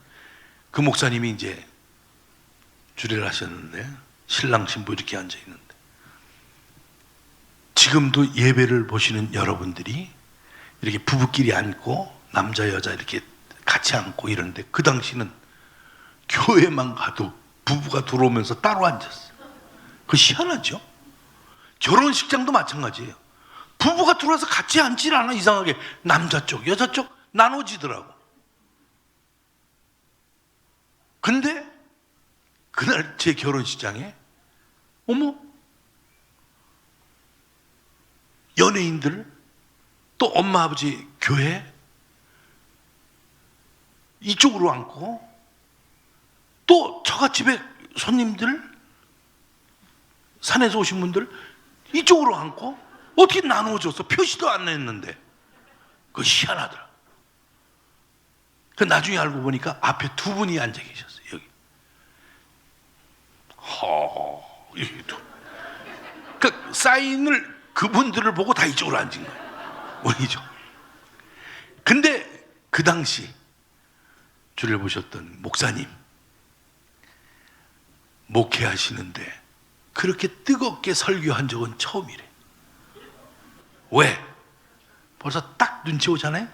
그 목사님이 이제 주례를 하셨는데 신랑 신부 이렇게 앉아 있는데 지금도 예배를 보시는 여러분들이 이렇게 부부끼리 앉고 남자 여자 이렇게 같이 앉고 이러는데 그 당시는 교회만 가도 부부가 들어오면서 따로 앉았어요. 그거 희한하죠? 결혼식장도 마찬가지예요. 부부가 들어와서 같이 앉질 않아. 이상하게 남자 쪽 여자 쪽 나눠지더라고. 근데 그날 제 결혼식장에 어머 연예인들 또 엄마 아버지 교회 이쪽으로 앉고, 또 처갓집에 손님들, 산에서 오신 분들 이쪽으로 앉고, 어떻게 나누어줘서 표시도 안 했는데. 그거 희한하더라. 그 나중에 알고 보니까 앞에 두 분이 앉아 계셨어요. 여기. 여기 두. 그 사인을 그분들을 보고 다 이쪽으로 앉은 거예요. 원이죠. 근데 그 당시 주를 보셨던 목사님, 목회하시는데 그렇게 뜨겁게 설교한 적은 처음이래. 왜? 벌써 딱 눈치 오잖아요.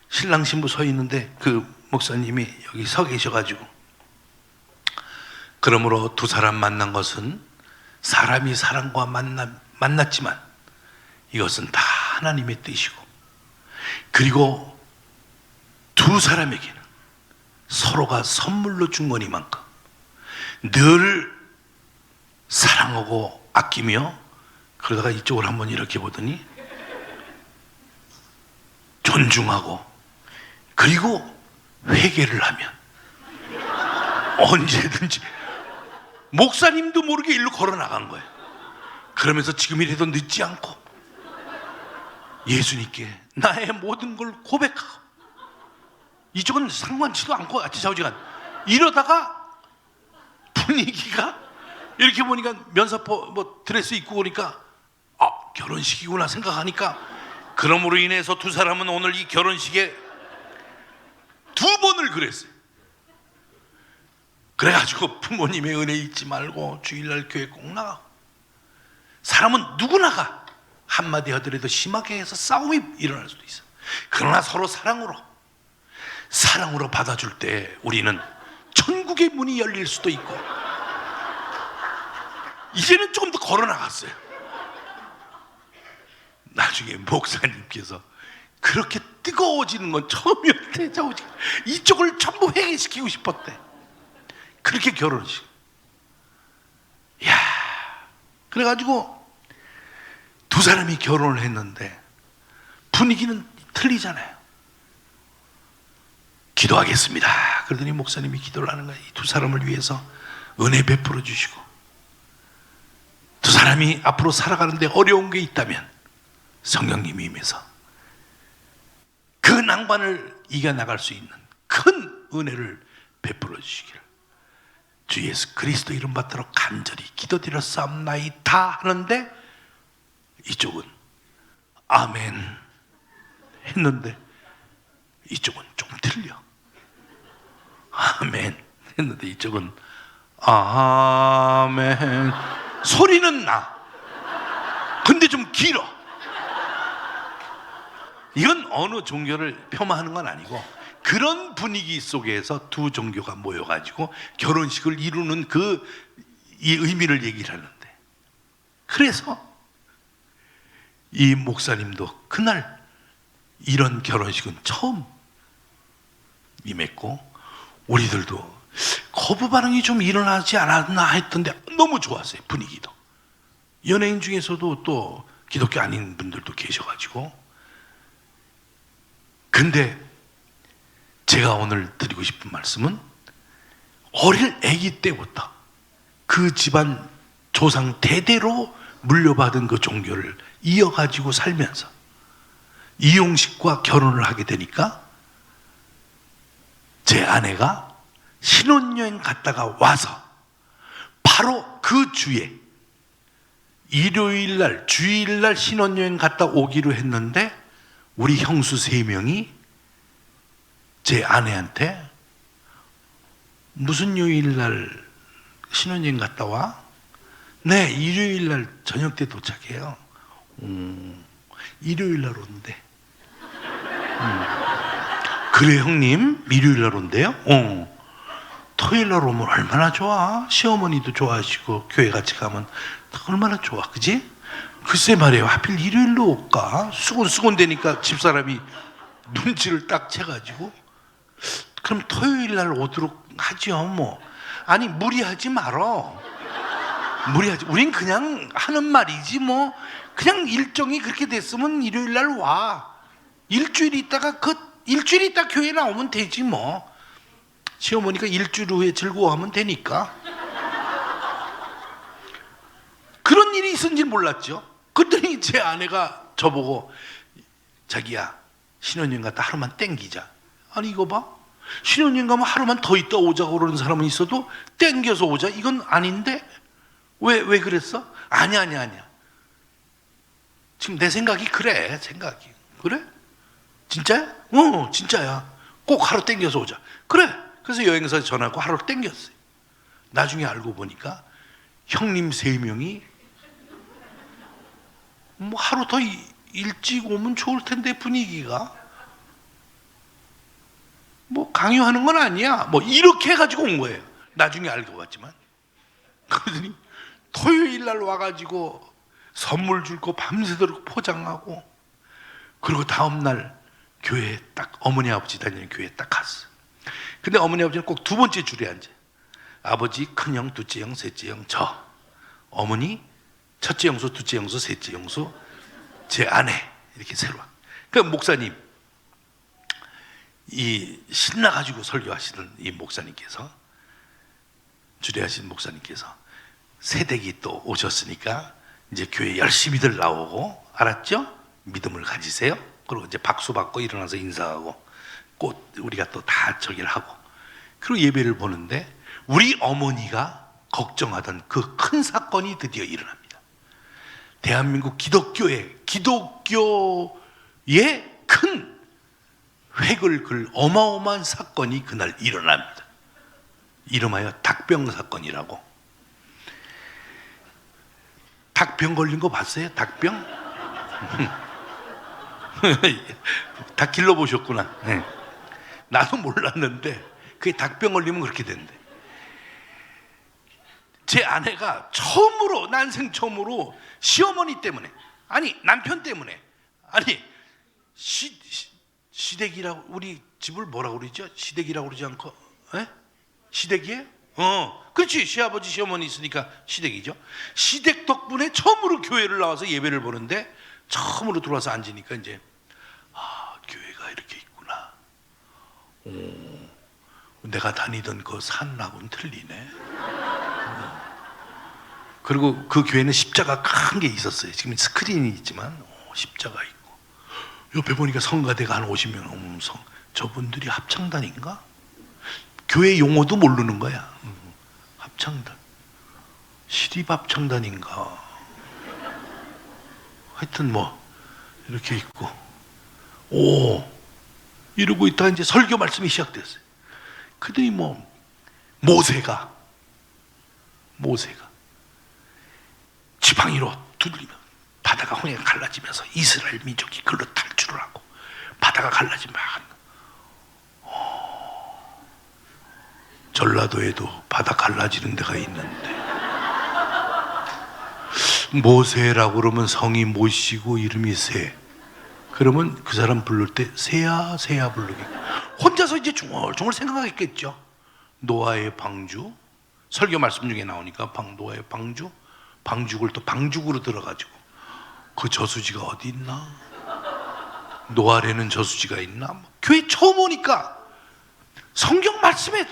신랑 신부 서 있는데 그 목사님이 여기 서 계셔가지고, 그러므로 두 사람 만난 것은 사람이 사람과 만났지만 이것은 다 하나님의 뜻이고, 그리고 두 사람에게는 서로가 선물로 준 거니만큼 늘 사랑하고 아끼며, 그러다가 이쪽을 한번 이렇게 보더니 존중하고, 그리고 회개를 하면 언제든지, 목사님도 모르게 일로 걸어 나간 거예요. 그러면서 지금이라도 늦지 않고 예수님께 나의 모든 걸 고백하고, 이쪽은 상관치도 않고 아치사우지간, 이러다가 분위기가 이렇게 보니까 면사포 뭐 드레스 입고 오니까 결혼식이구나 생각하니까, 그러므로 인해서 두 사람은 오늘 이 결혼식에 두 번을 그랬어요. 그래가지고 부모님의 은혜 잊지 말고 주일날 교회 꼭 나가고. 사람은 누구나가 한마디 하더라도 심하게 해서 싸움이 일어날 수도 있어. 그러나 서로 사랑으로 받아줄 때 우리는 천국의 문이 열릴 수도 있고. 이제는 조금 더 걸어 나갔어요. 나중에 목사님께서 그렇게 뜨거워지는 건 처음이었대. 이쪽을 전부 회개시키고 싶었대. 그렇게 결혼식. 이야, 그래가지고 두 사람이 결혼을 했는데 분위기는 틀리잖아요. 기도하겠습니다. 그러더니 목사님이 기도를 하는 거예요. 이 두 사람을 위해서 은혜 베풀어 주시고, 두 사람이 앞으로 살아가는데 어려운 게 있다면 성령님이 임해서 그 낭만을 이겨나갈 수 있는 큰 은혜를 베풀어 주시기를 주 예수 그리스도 이름 받들어 간절히 기도드렸사옵나이다 하는데, 이쪽은 아멘 했는데 이쪽은 좀 틀려. 아멘 했는데 이쪽은 아멘. 소리는 나. 근데 좀 길어. 이건 어느 종교를 폄하하는 건 아니고, 그런 분위기 속에서 두 종교가 모여가지고 결혼식을 이루는 이 의미를 얘기를 하는데, 그래서 이 목사님도 그날 이런 결혼식은 처음 임했고, 우리들도 거부 반응이 좀 일어나지 않았나 했던데 너무 좋았어요. 분위기도. 연예인 중에서도 또 기독교 아닌 분들도 계셔가지고. 근데 제가 오늘 드리고 싶은 말씀은, 어릴 아기 때부터 그 집안 조상 대대로 물려받은 그 종교를 이어가지고 살면서 이용식과 결혼을 하게 되니까, 제 아내가 신혼여행 갔다가 와서 바로 그 주에 일요일날 주일날 신혼여행 갔다 오기로 했는데, 우리 형수 3명이 제 아내한테 무슨 요일날 신혼여행 갔다 와? 네, 일요일날 저녁 때 도착해요. 일요일날 온대. 그래 형님, 일요일날 온대요? 토요일날 오면 얼마나 좋아. 시어머니도 좋아하시고 교회 같이 가면 얼마나 좋아, 그지? 글쎄 말이에요, 하필 일요일로 올까? 수곤수곤 되니까 집사람이 눈치를 딱 채가지고, 그럼 토요일날 오도록 하죠 뭐. 아니 무리하지 말어. 무리하지. 우린 그냥 하는 말이지 뭐. 그냥 일정이 그렇게 됐으면 일요일날 와. 일주일 있다가 그 일주일 있다 교회 나오면 되지 뭐. 시어머니가 일주일 후에 즐거워하면 되니까. 그런 일이 있은지 몰랐죠. 그랬더니 제 아내가 저보고 자기야 신혼여행 갔다 하루만 땡기자. 아니 이거 봐. 신혼여행 가면 하루만 더 있다 오자고 그러는 사람은 있어도 땡겨서 오자 이건 아닌데 왜 그랬어? 아니야. 지금 내 생각이 그래. 생각이 그래? 진짜야? 진짜야. 꼭 하루 땡겨서 오자. 그래. 그래서 여행사에 전화하고 하루 땡겼어요. 나중에 알고 보니까 형님 3명이 뭐 하루 더 일찍 오면 좋을 텐데 분위기가 뭐 강요하는 건 아니야. 뭐 이렇게 해가지고 온 거예요. 나중에 알고 봤지만. 그러더니 토요일 날 와가지고 선물 줄 거 밤새도록 포장하고 그리고 다음 날 교회에 딱 어머니 아버지 다니는 교회에 딱 갔어. 근데 어머니 아버지는 꼭 2번째 줄에 앉아. 아버지 큰형, 둘째 형, 셋째 형, 저. 어머니 첫째 형수, 둘째 형수, 셋째 형수, 제 아내 이렇게 새로. 그 목사님 이 신나가지고 설교하시던 이 목사님께서 주례하신 목사님께서 새댁이 또 오셨으니까 이제 교회 열심히들 나오고 알았죠? 믿음을 가지세요. 그리고 이제 박수 받고 일어나서 인사하고 꽃 우리가 또 다 저기를 하고 그리고 예배를 보는데 우리 어머니가 걱정하던 그 큰 사건이 드디어 일어납니다. 대한민국 기독교의 큰 획을 그 어마어마한 사건이 그날 일어납니다. 이름하여 닭병 사건이라고. 닭병 걸린 거 봤어요? 닭병? 다 길러보셨구나. 네. 나도 몰랐는데 그게 닭병 걸리면 그렇게 된대. 제 아내가 난생 처음으로 시어머니 때문에 아니 남편 때문에 아니 시댁이라고 우리 집을 뭐라고 그러죠? 시댁이라고 그러지 않고 시댁이에요? 그렇지. 시아버지 시어머니 있으니까 시댁이죠. 시댁 덕분에 처음으로 교회를 나와서 예배를 보는데 처음으로 들어와서 앉으니까 이제 교회가 이렇게 있구나. 내가 다니던 그 산하고는 틀리네. 그리고 그 교회는 십자가 큰 게 있었어요. 지금 스크린이 있지만 십자가 있고 옆에 보니까 성가대가 한 50명 넘는 저분들이 합창단인가? 교회 용어도 모르는 거야. 합창단, 시립합창단인가? 하여튼 뭐 이렇게 있고 이러고 있다가 이제 설교 말씀이 시작됐어요. 그더니 모세가 지팡이로 두들리면 바다가 홍해가 갈라지면서 이스라엘 민족이 그걸로 탈출을 하고 바다가 갈라지면 전라도에도 바다 갈라지는 데가 있는데 모세라고 그러면 성이 모시고 이름이 새. 그러면 그 사람 부를 때 새야 부르게. 혼자서 이제 중얼중얼 생각하겠죠. 노아의 방주. 설교 말씀 중에 나오니까 노아의 방주. 방죽을 또 방죽으로 들어가지고 그 저수지가 어디 있나? 노아래는 저수지가 있나? 교회 처음 오니까 성경 말씀에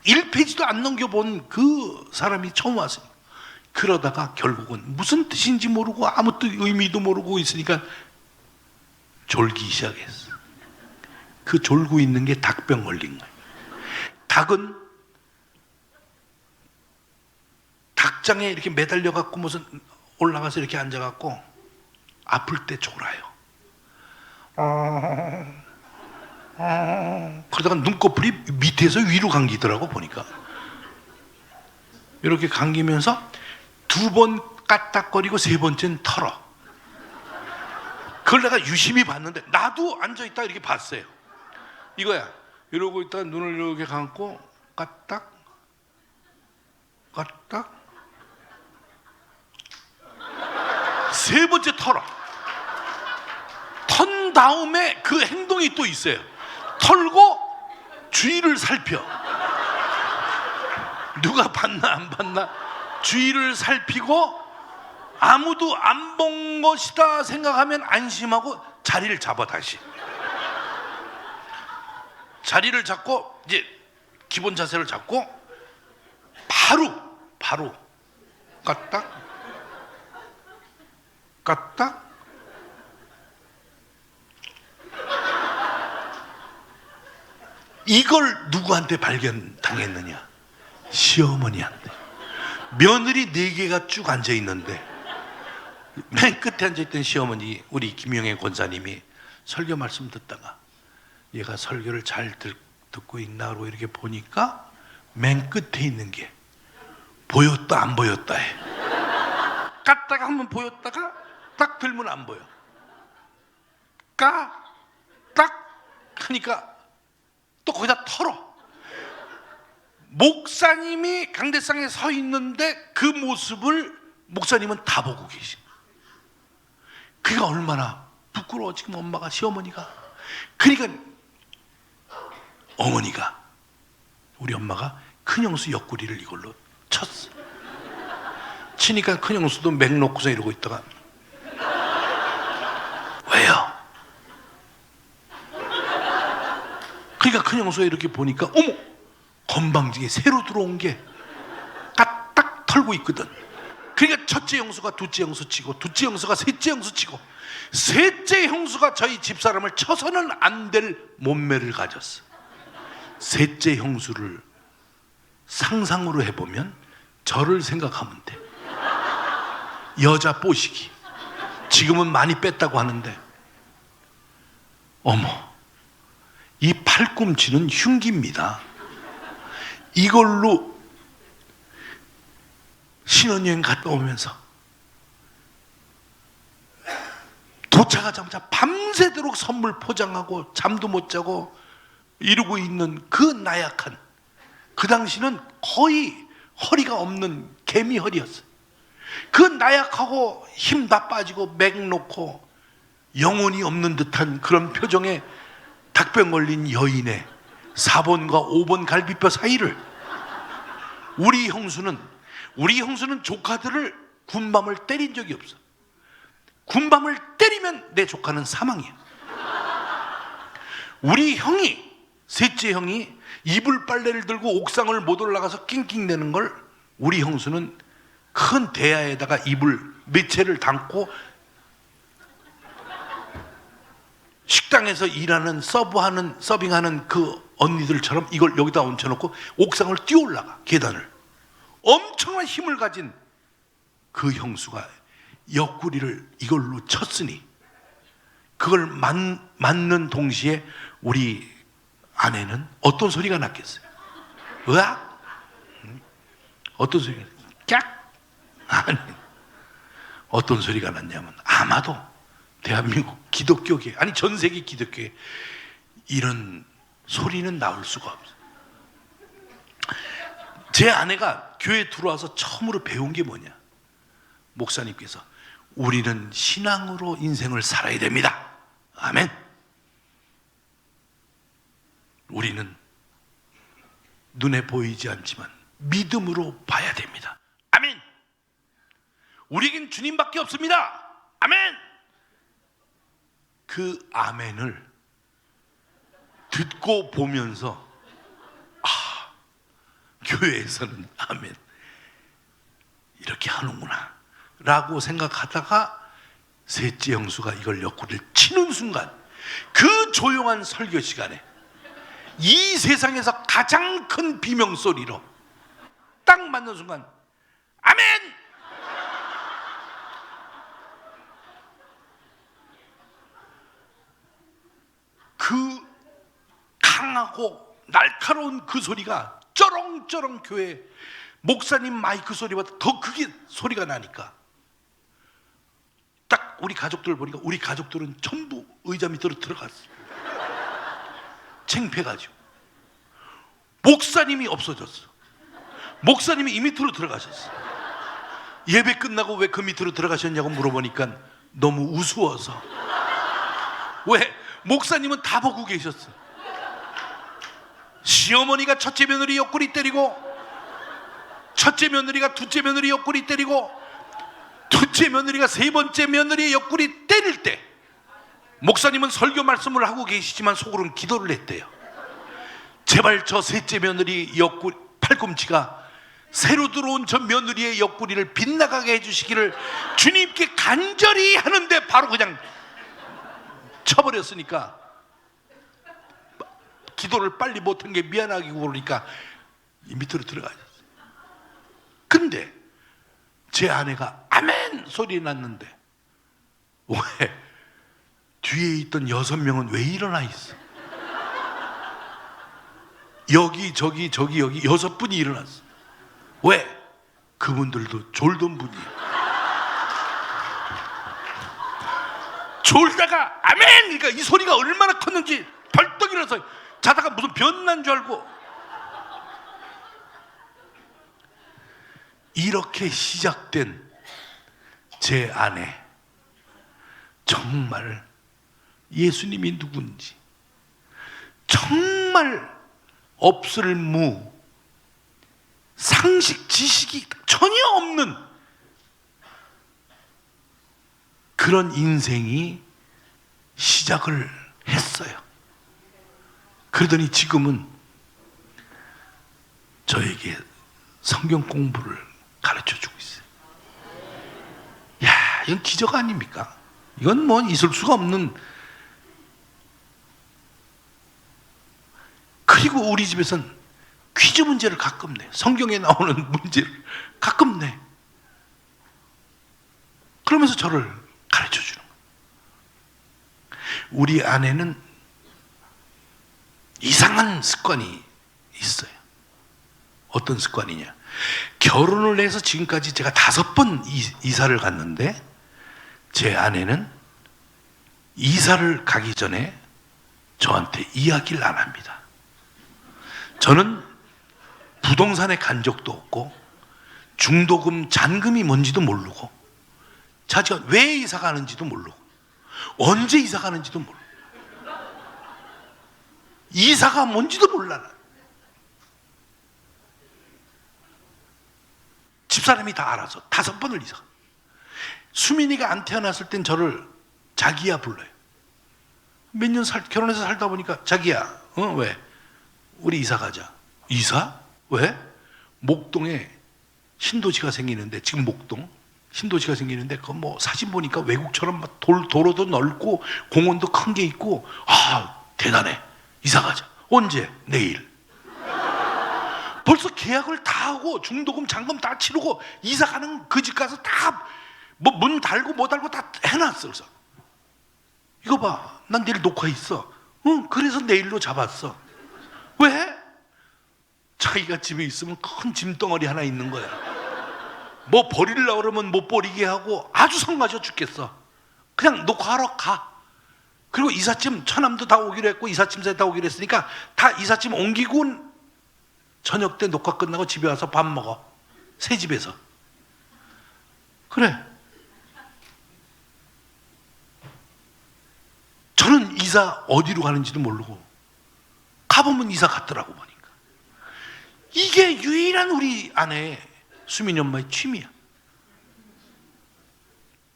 1페이지도 안 넘겨본 그 사람이 처음 왔으니까 그러다가 결국은 무슨 뜻인지 모르고 아무 뜻 의미도 모르고 있으니까 졸기 시작했어. 그 졸고 있는 게 닭병 걸린 거예요. 닭은 닭장에 이렇게 매달려 갖고 무슨 올라가서 이렇게 앉아 갖고 아플 때 졸아요. 그러다가 눈꺼풀이 밑에서 위로 감기더라고 보니까. 이렇게 감기면서 2번 까딱거리고 3번째는 털어. 그걸 내가 유심히 봤는데 나도 앉아있다 이렇게 봤어요. 이거야. 이러고 있다가 눈을 이렇게 감고 까딱 3번째 털어. 턴 다음에 그 행동이 또 있어요. 털고 주위를 살펴. 누가 봤나 안 봤나 주위를 살피고 아무도 안 본 것이다 생각하면 안심하고 자리를 잡아 다시. 자리를 잡고 이제 기본 자세를 잡고 바로 까딱 까딱 이걸 누구한테 발견당했느냐? 시어머니한테. 며느리 4개가 쭉 앉아 있는데 맨 끝에 앉아 있던 시어머니, 우리 김영애 권사님이 설교 말씀 듣다가 얘가 설교를 잘 듣고 있나 하고 이렇게 보니까 맨 끝에 있는 게 보였다 안 보였다 해. 깠다가 한번 보였다가 딱 들면 안 보여. 딱 하니까 또 거기다 털어. 목사님이 강대상에 서 있는데 그 모습을 목사님은 다 보고 계신. 그가 얼마나 부끄러워. 지금 엄마가, 시어머니가. 그러니까 어머니가, 우리 엄마가 큰형수 옆구리를 이걸로 쳤어. 치니까 큰형수도 맥 놓고서 이러고 있다가 왜요? 그러니까 큰형수가 이렇게 보니까 어머, 건방지게 새로 들어온 게 딱 털고 있거든. 그러니까 첫째 형수가 둘째 형수 치고, 둘째 형수가 셋째 형수 치고, 셋째 형수가 저희 집사람을 쳐서는 안 될 몸매를 가졌어. 셋째 형수를 상상으로 해보면 저를 생각하면 돼. 여자 뽀시기. 지금은 많이 뺐다고 하는데, 어머, 이 팔꿈치는 흉기입니다. 이걸로 신혼여행 갔다 오면서 도착하자마자 밤새도록 선물 포장하고 잠도 못 자고 이러고 있는 그 나약한, 그 당시는 거의 허리가 없는 개미 허리였어요. 그 나약하고 힘 다 빠지고 맥 놓고 영혼이 없는 듯한 그런 표정에 닭병 걸린 여인의 4번과 5번 갈비뼈 사이를 우리 형수는 조카들을 군밤을 때린 적이 없어. 군밤을 때리면 내 조카는 사망이야. 우리 형이, 셋째 형이 이불 빨래를 들고 옥상을 못 올라가서 낑낑대는 걸 우리 형수는 큰 대야에다가 이불 몇 채를 담고 식당에서 일하는 서빙하는 그 언니들처럼 이걸 여기다 얹혀놓고 옥상을 뛰어 올라가. 계단을. 엄청난 힘을 가진 그 형수가 옆구리를 이걸로 쳤으니 그걸 맞는 동시에 우리 아내는 어떤 소리가 났겠어요? 으악? 어떤 소리가 났어요? 깍? 아니, 어떤 소리가 났냐면 아마도 대한민국 기독교계, 아니 전 세계 기독교에 이런 소리는 나올 수가 없어요. 제 아내가 교회에 들어와서 처음으로 배운 게 뭐냐? 목사님께서 우리는 신앙으로 인생을 살아야 됩니다. 아멘. 우리는 눈에 보이지 않지만 믿음으로 봐야 됩니다. 아멘. 우리에겐 주님밖에 없습니다. 아멘. 그 아멘을 듣고 보면서 교회에서는 아멘 이렇게 하는구나 라고 생각하다가 셋째 형수가 이걸 옆구리를 치는 순간, 그 조용한 설교 시간에 이 세상에서 가장 큰 비명소리로 딱 맞는 순간 아멘! 그 강하고 날카로운 그 소리가 쩌렁쩌렁 교회 목사님 마이크 소리보다 더 크게 소리가 나니까 딱 우리 가족들 보니까 우리 가족들은 전부 의자 밑으로 들어갔어요. 창피해가지고. 목사님이 없어졌어. 목사님이 이 밑으로 들어가셨어. 예배 끝나고 왜 그 밑으로 들어가셨냐고 물어보니까 너무 우스워서. 왜? 목사님은 다 보고 계셨어. 시어머니가 첫째 며느리 옆구리 때리고, 첫째 며느리가 둘째 며느리 옆구리 때리고, 둘째 며느리가 세 번째 며느리의 옆구리 때릴 때 목사님은 설교 말씀을 하고 계시지만 속으로는 기도를 했대요. 제발 저 셋째 며느리 옆구리, 팔꿈치가 새로 들어온 저 며느리의 옆구리를 빗나가게 해주시기를 주님께 간절히 하는데 바로 그냥 쳐버렸으니까 기도를 빨리 못한 게 미안하고 그러니까 이 밑으로 들어가요. 근데 제 아내가 아멘 소리 났는데 왜 뒤에 있던 6명은 왜 일어나 있어? 여기 저기 여기 6분이 일어났어. 왜? 그분들도 졸던 분이에요. 졸다가 아멘! 그러니까 이 소리가 얼마나 컸는지 벌떡 일어나서 자다가 무슨 변난 줄 알고. 이렇게 시작된 제 아내, 정말 예수님이 누군지 정말 없을 무, 상식 지식이 전혀 없는 그런 인생이 시작을 했어요. 그러더니 지금은 저에게 성경 공부를 가르쳐 주고 있어요. 야, 이건 기적 아닙니까? 이건 뭐 있을 수가 없는. 그리고 우리 집에서는 퀴즈 문제를 가끔 내. 성경에 나오는 문제를 가끔 내. 그러면서 저를 가르쳐 주는 거예요. 우리 아내는 이상한 습관이 있어요. 어떤 습관이냐? 결혼을 해서 지금까지 제가 5번 이사를 갔는데 제 아내는 이사를 가기 전에 저한테 이야기를 안 합니다. 저는 부동산에 간 적도 없고 중도금 잔금이 뭔지도 모르고 자기가 왜 이사 가는지도 모르고 언제 이사 가는지도 모르고 이사가 뭔지도 몰라. 집사람이 다 알아서 5번을 이사. 수민이가 안 태어났을 땐 저를 자기야 불러요. 몇 년 결혼해서 살다 보니까 자기야, 왜? 우리 이사 가자. 이사? 왜? 목동에 신도시가 생기는데, 지금 목동 신도시가 생기는데 그 뭐 사진 보니까 외국처럼 막 도로도 넓고 공원도 큰 게 있고, 아 대단해. 이사 가자. 언제? 내일. 벌써 계약을 다 하고 중도금 잔금 다 치르고 이사 가는 그 집 가서 다 뭐 문 달고 뭐 달고 다 해놨어. 그래서 이거 봐, 난 내일 녹화 있어. 응, 그래서 내일로 잡았어. 왜? 자기가 집에 있으면 큰 짐덩어리 하나 있는 거야. 뭐 버리려고 그러면 못 버리게 하고 아주 성가셔 죽겠어. 그냥 녹화하러 가. 그리고 이삿짐, 처남도 다 오기로 했고 이삿짐새 다 오기로 했으니까 다 이삿짐 옮기고 저녁 때 녹화 끝나고 집에 와서 밥 먹어. 새 집에서. 그래. 저는 이사 어디로 가는지도 모르고 가보면 이사 갔더라고 보니까. 이게 유일한 우리 아내의 수민이 엄마의 취미야.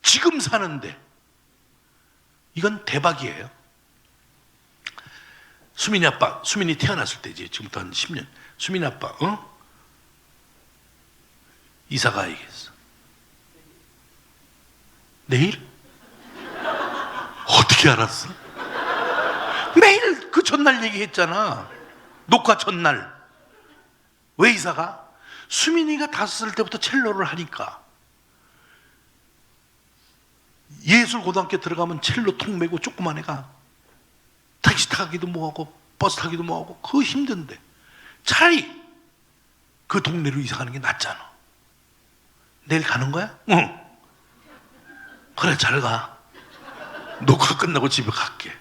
지금 사는데 이건 대박이에요. 수민이 아빠, 수민이 태어났을 때지, 지금부터 한 10년. 수민이 아빠, 이사 가야겠어. 내일? 어떻게 알았어? 매일 그 전날 얘기했잖아. 녹화 전날. 왜 이사 가? 수민이가 5살 때부터 첼로를 하니까. 예술고등학교 들어가면 첼로 통 메고 조그만 애가 택시 타기도 뭐하고 버스 타기도 뭐하고 그거 힘든데 차라리 그 동네로 이사 가는 게 낫잖아. 내일 가는 거야? 응. 그래, 잘 가. 녹화 끝나고 집에 갈게.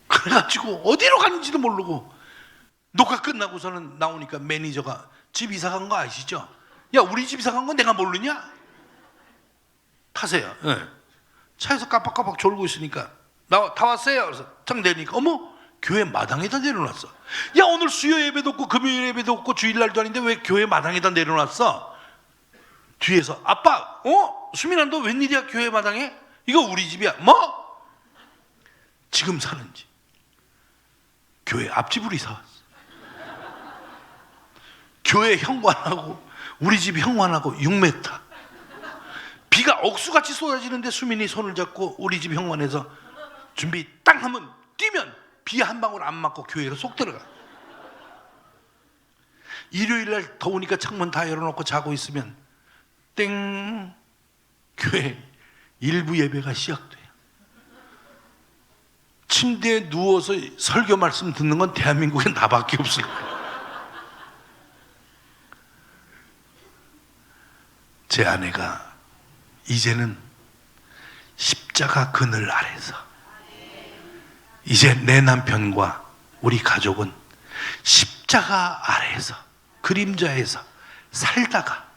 그래가지고 어디로 가는지도 모르고 녹화 끝나고서는 나오니까 매니저가 집 이사 간 거 아시죠? 야, 우리 집 이사 간 건 내가 모르냐? 타세요. 네. 차에서 깜빡깜빡 졸고 있으니까 다 왔어요. 그래서 딱 내리니까 어머, 교회 마당에다 내려놨어. 야, 오늘 수요 예배도 없고 금요일 예배도 없고 주일날도 아닌데 왜 교회 마당에다 내려놨어? 뒤에서 아빠, 수민아 너 웬일이야 교회 마당에? 이거 우리 집이야. 뭐? 지금 사는 집. 교회 앞집으로 이사 왔어. 교회 현관하고 우리 집 현관하고 6m. 비가 억수같이 쏟아지는데 수민이 손을 잡고 우리 집 현관에서 준비 땅 하면 뛰면 비 한 방울 안 맞고 교회로 쏙 들어가. 일요일날 더우니까 창문 다 열어놓고 자고 있으면 땡, 교회 일부 예배가 시작돼요. 침대에 누워서 설교 말씀 듣는 건 대한민국에 나밖에 없을 거예요. 제 아내가 이제는 십자가 그늘 아래서, 이제 내 남편과 우리 가족은 십자가 아래에서, 그림자에서 살다가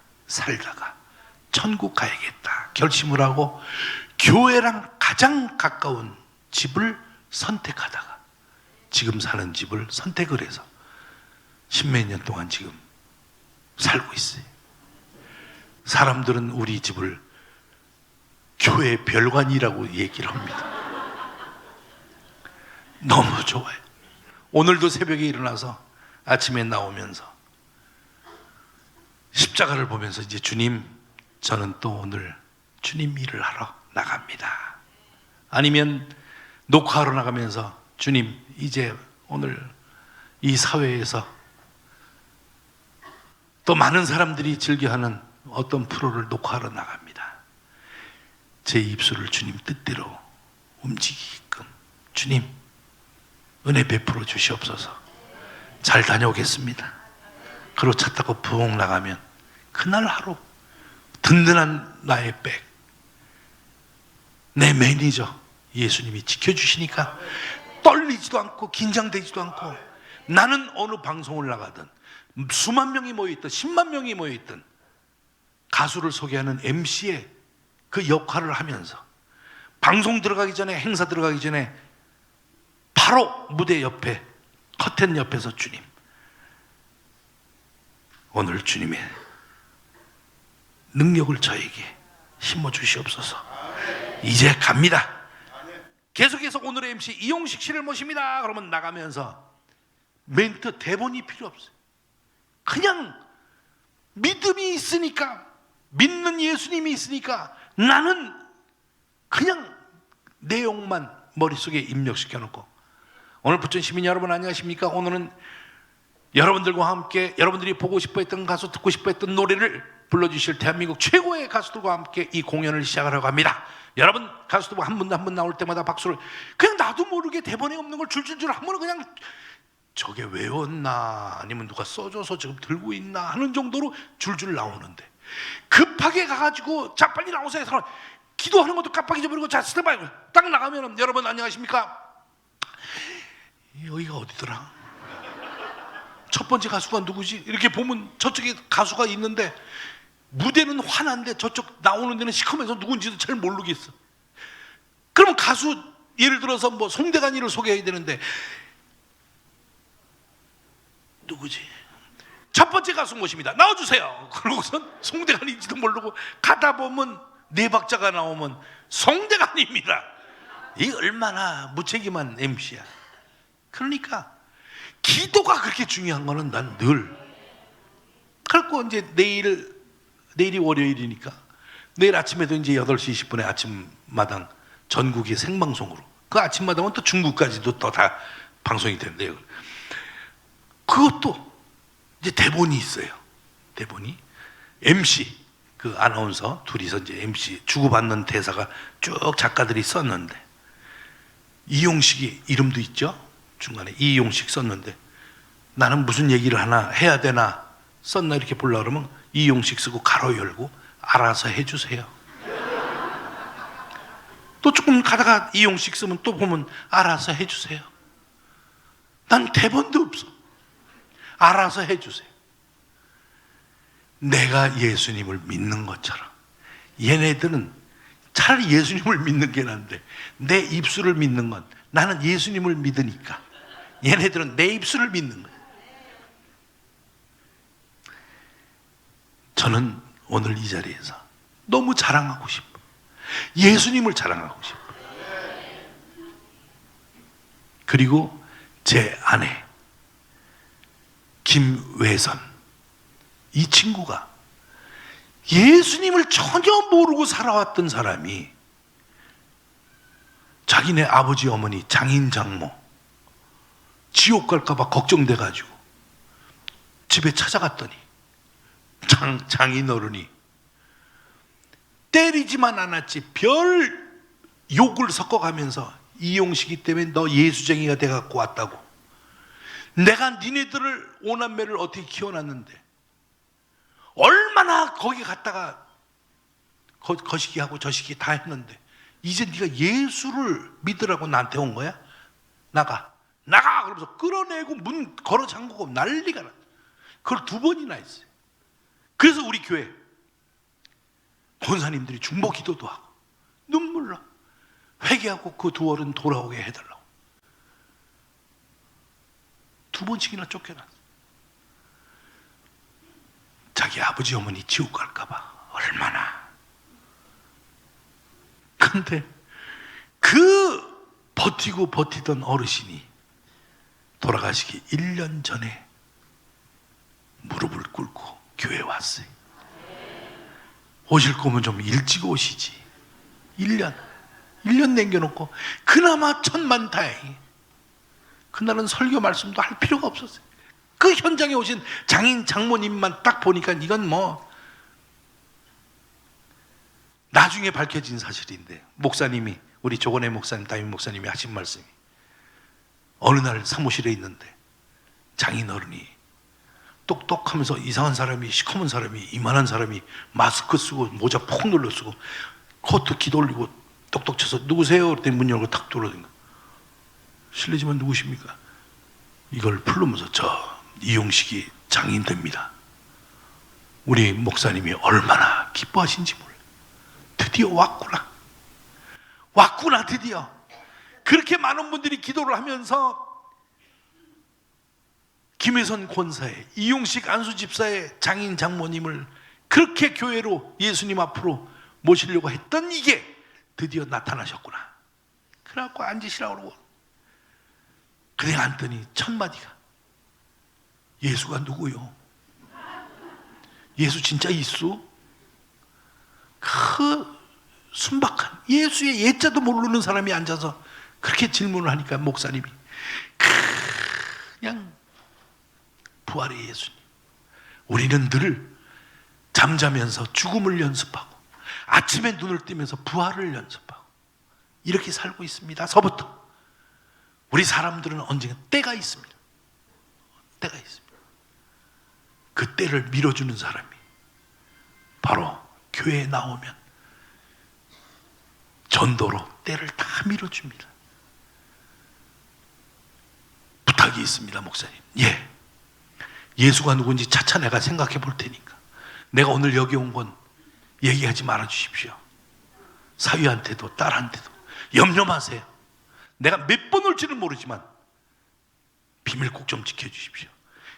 천국 가야겠다 결심을 하고 교회랑 가장 가까운 집을 선택하다가 지금 사는 집을 선택을 해서 십몇 년 동안 지금 살고 있어요. 사람들은 우리 집을 교회 별관이라고 얘기를 합니다. 너무 좋아요. 오늘도 새벽에 일어나서 아침에 나오면서 십자가를 보면서 이제 주님, 저는 또 오늘 주님 일을 하러 나갑니다. 아니면 녹화하러 나가면서 주님, 이제 오늘 이 사회에서 또 많은 사람들이 즐겨하는 어떤 프로를 녹화하러 나갑니다. 제 입술을 주님 뜻대로 움직이게끔 주님 은혜 베풀어 주시옵소서. 잘 다녀오겠습니다. 그리고 차 타고 붕 나가면 그날 하루 든든한 나의 백, 내 매니저 예수님이 지켜주시니까 떨리지도 않고 긴장되지도 않고, 나는 어느 방송을 나가든 수만 명이 모여있든 10만 명이 모여있든 가수를 소개하는 MC의 그 역할을 하면서 방송 들어가기 전에, 행사 들어가기 전에 바로 무대 옆에 커튼 옆에서 주님, 오늘 주님의 능력을 저에게 심어 주시옵소서. 이제 갑니다. 계속해서 오늘의 MC 이용식 씨를 모십니다. 그러면 나가면서 멘트 대본이 필요 없어요. 그냥 믿음이 있으니까, 믿는 예수님이 있으니까 나는 그냥 내용만 머릿속에 입력시켜 놓고, 오늘 부천 시민 여러분 안녕하십니까? 오늘은 여러분들과 함께 여러분들이 보고 싶어 했던 가수, 듣고 싶어 했던 노래를 불러주실 대한민국 최고의 가수들과 함께 이 공연을 시작하려고 합니다. 여러분 가수들 한 분 한 분 나올 때마다 박수를, 그냥 나도 모르게 대본에 없는 걸 줄줄줄 한 번은 그냥 저게 외웠나 아니면 누가 써줘서 지금 들고 있나 하는 정도로 줄줄 나오는데, 급하게 가가지고 자 빨리 나오세요 해서 기도하는 것도 깜빡 잊어버리고 자 스탠바이 딱 나가면 여러분 안녕하십니까? 여기가 어디더라? 첫 번째 가수가 누구지? 이렇게 보면 저쪽에 가수가 있는데 무대는 환한데 저쪽 나오는 데는 시커면서 누군지도 잘 모르겠어. 그러면 가수 예를 들어서 뭐 송대관이를 소개해야 되는데 누구지? 첫 번째 가수 모십니다. 나와주세요. 그러고선 송대관인지도 모르고 가다 보면 네 박자가 나오면 송대관입니다. 이 얼마나 무책임한 MC야. 그러니까 기도가 그렇게 중요한 거는 난 늘. 그래고 이제 내일이 월요일이니까 내일 아침에도 이제 8시 20분에 아침마당 전국의 생방송으로, 그 아침마당은 또 중국까지도 또 다 방송이 된대요. 그것도 이제 대본이 있어요. 대본이 MC 그 아나운서 둘이서 이제 MC 주고받는 대사가 쭉 작가들이 썼는데, 이용식이 이름도 있죠. 중간에 이용식 썼는데 나는 무슨 얘기를 하나 해야 되나 썼나 이렇게 보려고 그러면 이용식 쓰고 가로 열고 알아서 해주세요. 또 조금 가다가 이용식 쓰면 또 보면 알아서 해주세요. 난 대본도 없어. 알아서 해주세요. 내가 예수님을 믿는 것처럼 얘네들은 차라리 예수님을 믿는 게 나은데, 내 입술을 믿는 건, 나는 예수님을 믿으니까 얘네들은 내 입술을 믿는 거예요. 저는 오늘 이 자리에서 너무 자랑하고 싶어. 예수님을 자랑하고 싶어. 그리고 제 아내 김외선, 이 친구가 예수님을 전혀 모르고 살아왔던 사람이 자기네 아버지 어머니 장인 장모 지옥 갈까봐 걱정돼가지고 집에 찾아갔더니 장인 어른이 때리지만 않았지 별 욕을 섞어가면서 이용식이 때문에 너 예수쟁이가 돼갖고 왔다고. 내가 니네들을 오남매를 어떻게 키워놨는데 얼마나 거기 갔다가 거시기 하고 저시기 다 했는데 이제 네가 예수를 믿으라고 나한테 온 거야? 나가 그러면서 끌어내고 문 걸어 잠그고 난리가 나. 그걸 2번이나 했어요. 그래서 우리 교회 권사님들이 중보 기도도 하고 눈물 나 회개하고 그 2 어른 돌아오게 해달라고 2번씩이나 쫓겨났어. 자기 아버지 어머니 지옥 갈까봐 얼마나. 근데 그 버티던 어르신이 돌아가시기 1년 전에 무릎을 꿇고 교회에 왔어요. 오실 거면 좀 일찍 오시지. 1년 남겨놓고 그나마 천만다행히 그날은 설교 말씀도 할 필요가 없었어요. 그 현장에 오신 장인 장모님만 딱 보니까 이건 뭐 나중에 밝혀진 사실인데, 목사님이 우리 조건의 목사님, 담임 목사님이 하신 말씀이 어느 날 사무실에 있는데 장인 어른이 똑똑하면서 이상한 사람이, 시커먼 사람이, 이만한 사람이 마스크 쓰고 모자 폭 눌러 쓰고 코트 귀 돌리고 똑똑 쳐서 누구세요? 그랬더니 문 열고 탁 들어오는 거야. 실례지만 누구십니까? 이걸 풀르면서 저 이용식이 장인 됩니다. 우리 목사님이 얼마나 기뻐하신지 몰라. 드디어 왔구나 드디어. 그렇게 많은 분들이 기도를 하면서 김혜선 권사의, 이용식 안수집사의 장인 장모님을 그렇게 교회로 예수님 앞으로 모시려고 했던 이게 드디어 나타나셨구나. 그래갖고 앉으시라고 그러고 그냥 앉더니 첫 마디가 예수가 누구요? 예수 진짜 있어? 그 순박한 예수의 예자도 모르는 사람이 앉아서 그렇게 질문을 하니까 목사님이 그냥 부활의 예수님, 우리는 늘 잠자면서 죽음을 연습하고 아침에 눈을 뜨면서 부활을 연습하고 이렇게 살고 있습니다. 서부터 우리 사람들은 언젠가 때가 있습니다. 때가 있습니다. 그 때를 밀어주는 사람이 바로 교회에 나오면 전도로 때를 다 밀어줍니다. 부탁이 있습니다, 목사님. 예, 예수가 누군지 차차 내가 생각해 볼 테니까 내가 오늘 여기 온 건 얘기하지 말아 주십시오. 사위한테도 딸한테도 염려 마세요. 내가 몇 번 올지는 모르지만 비밀 꼭 좀 지켜주십시오.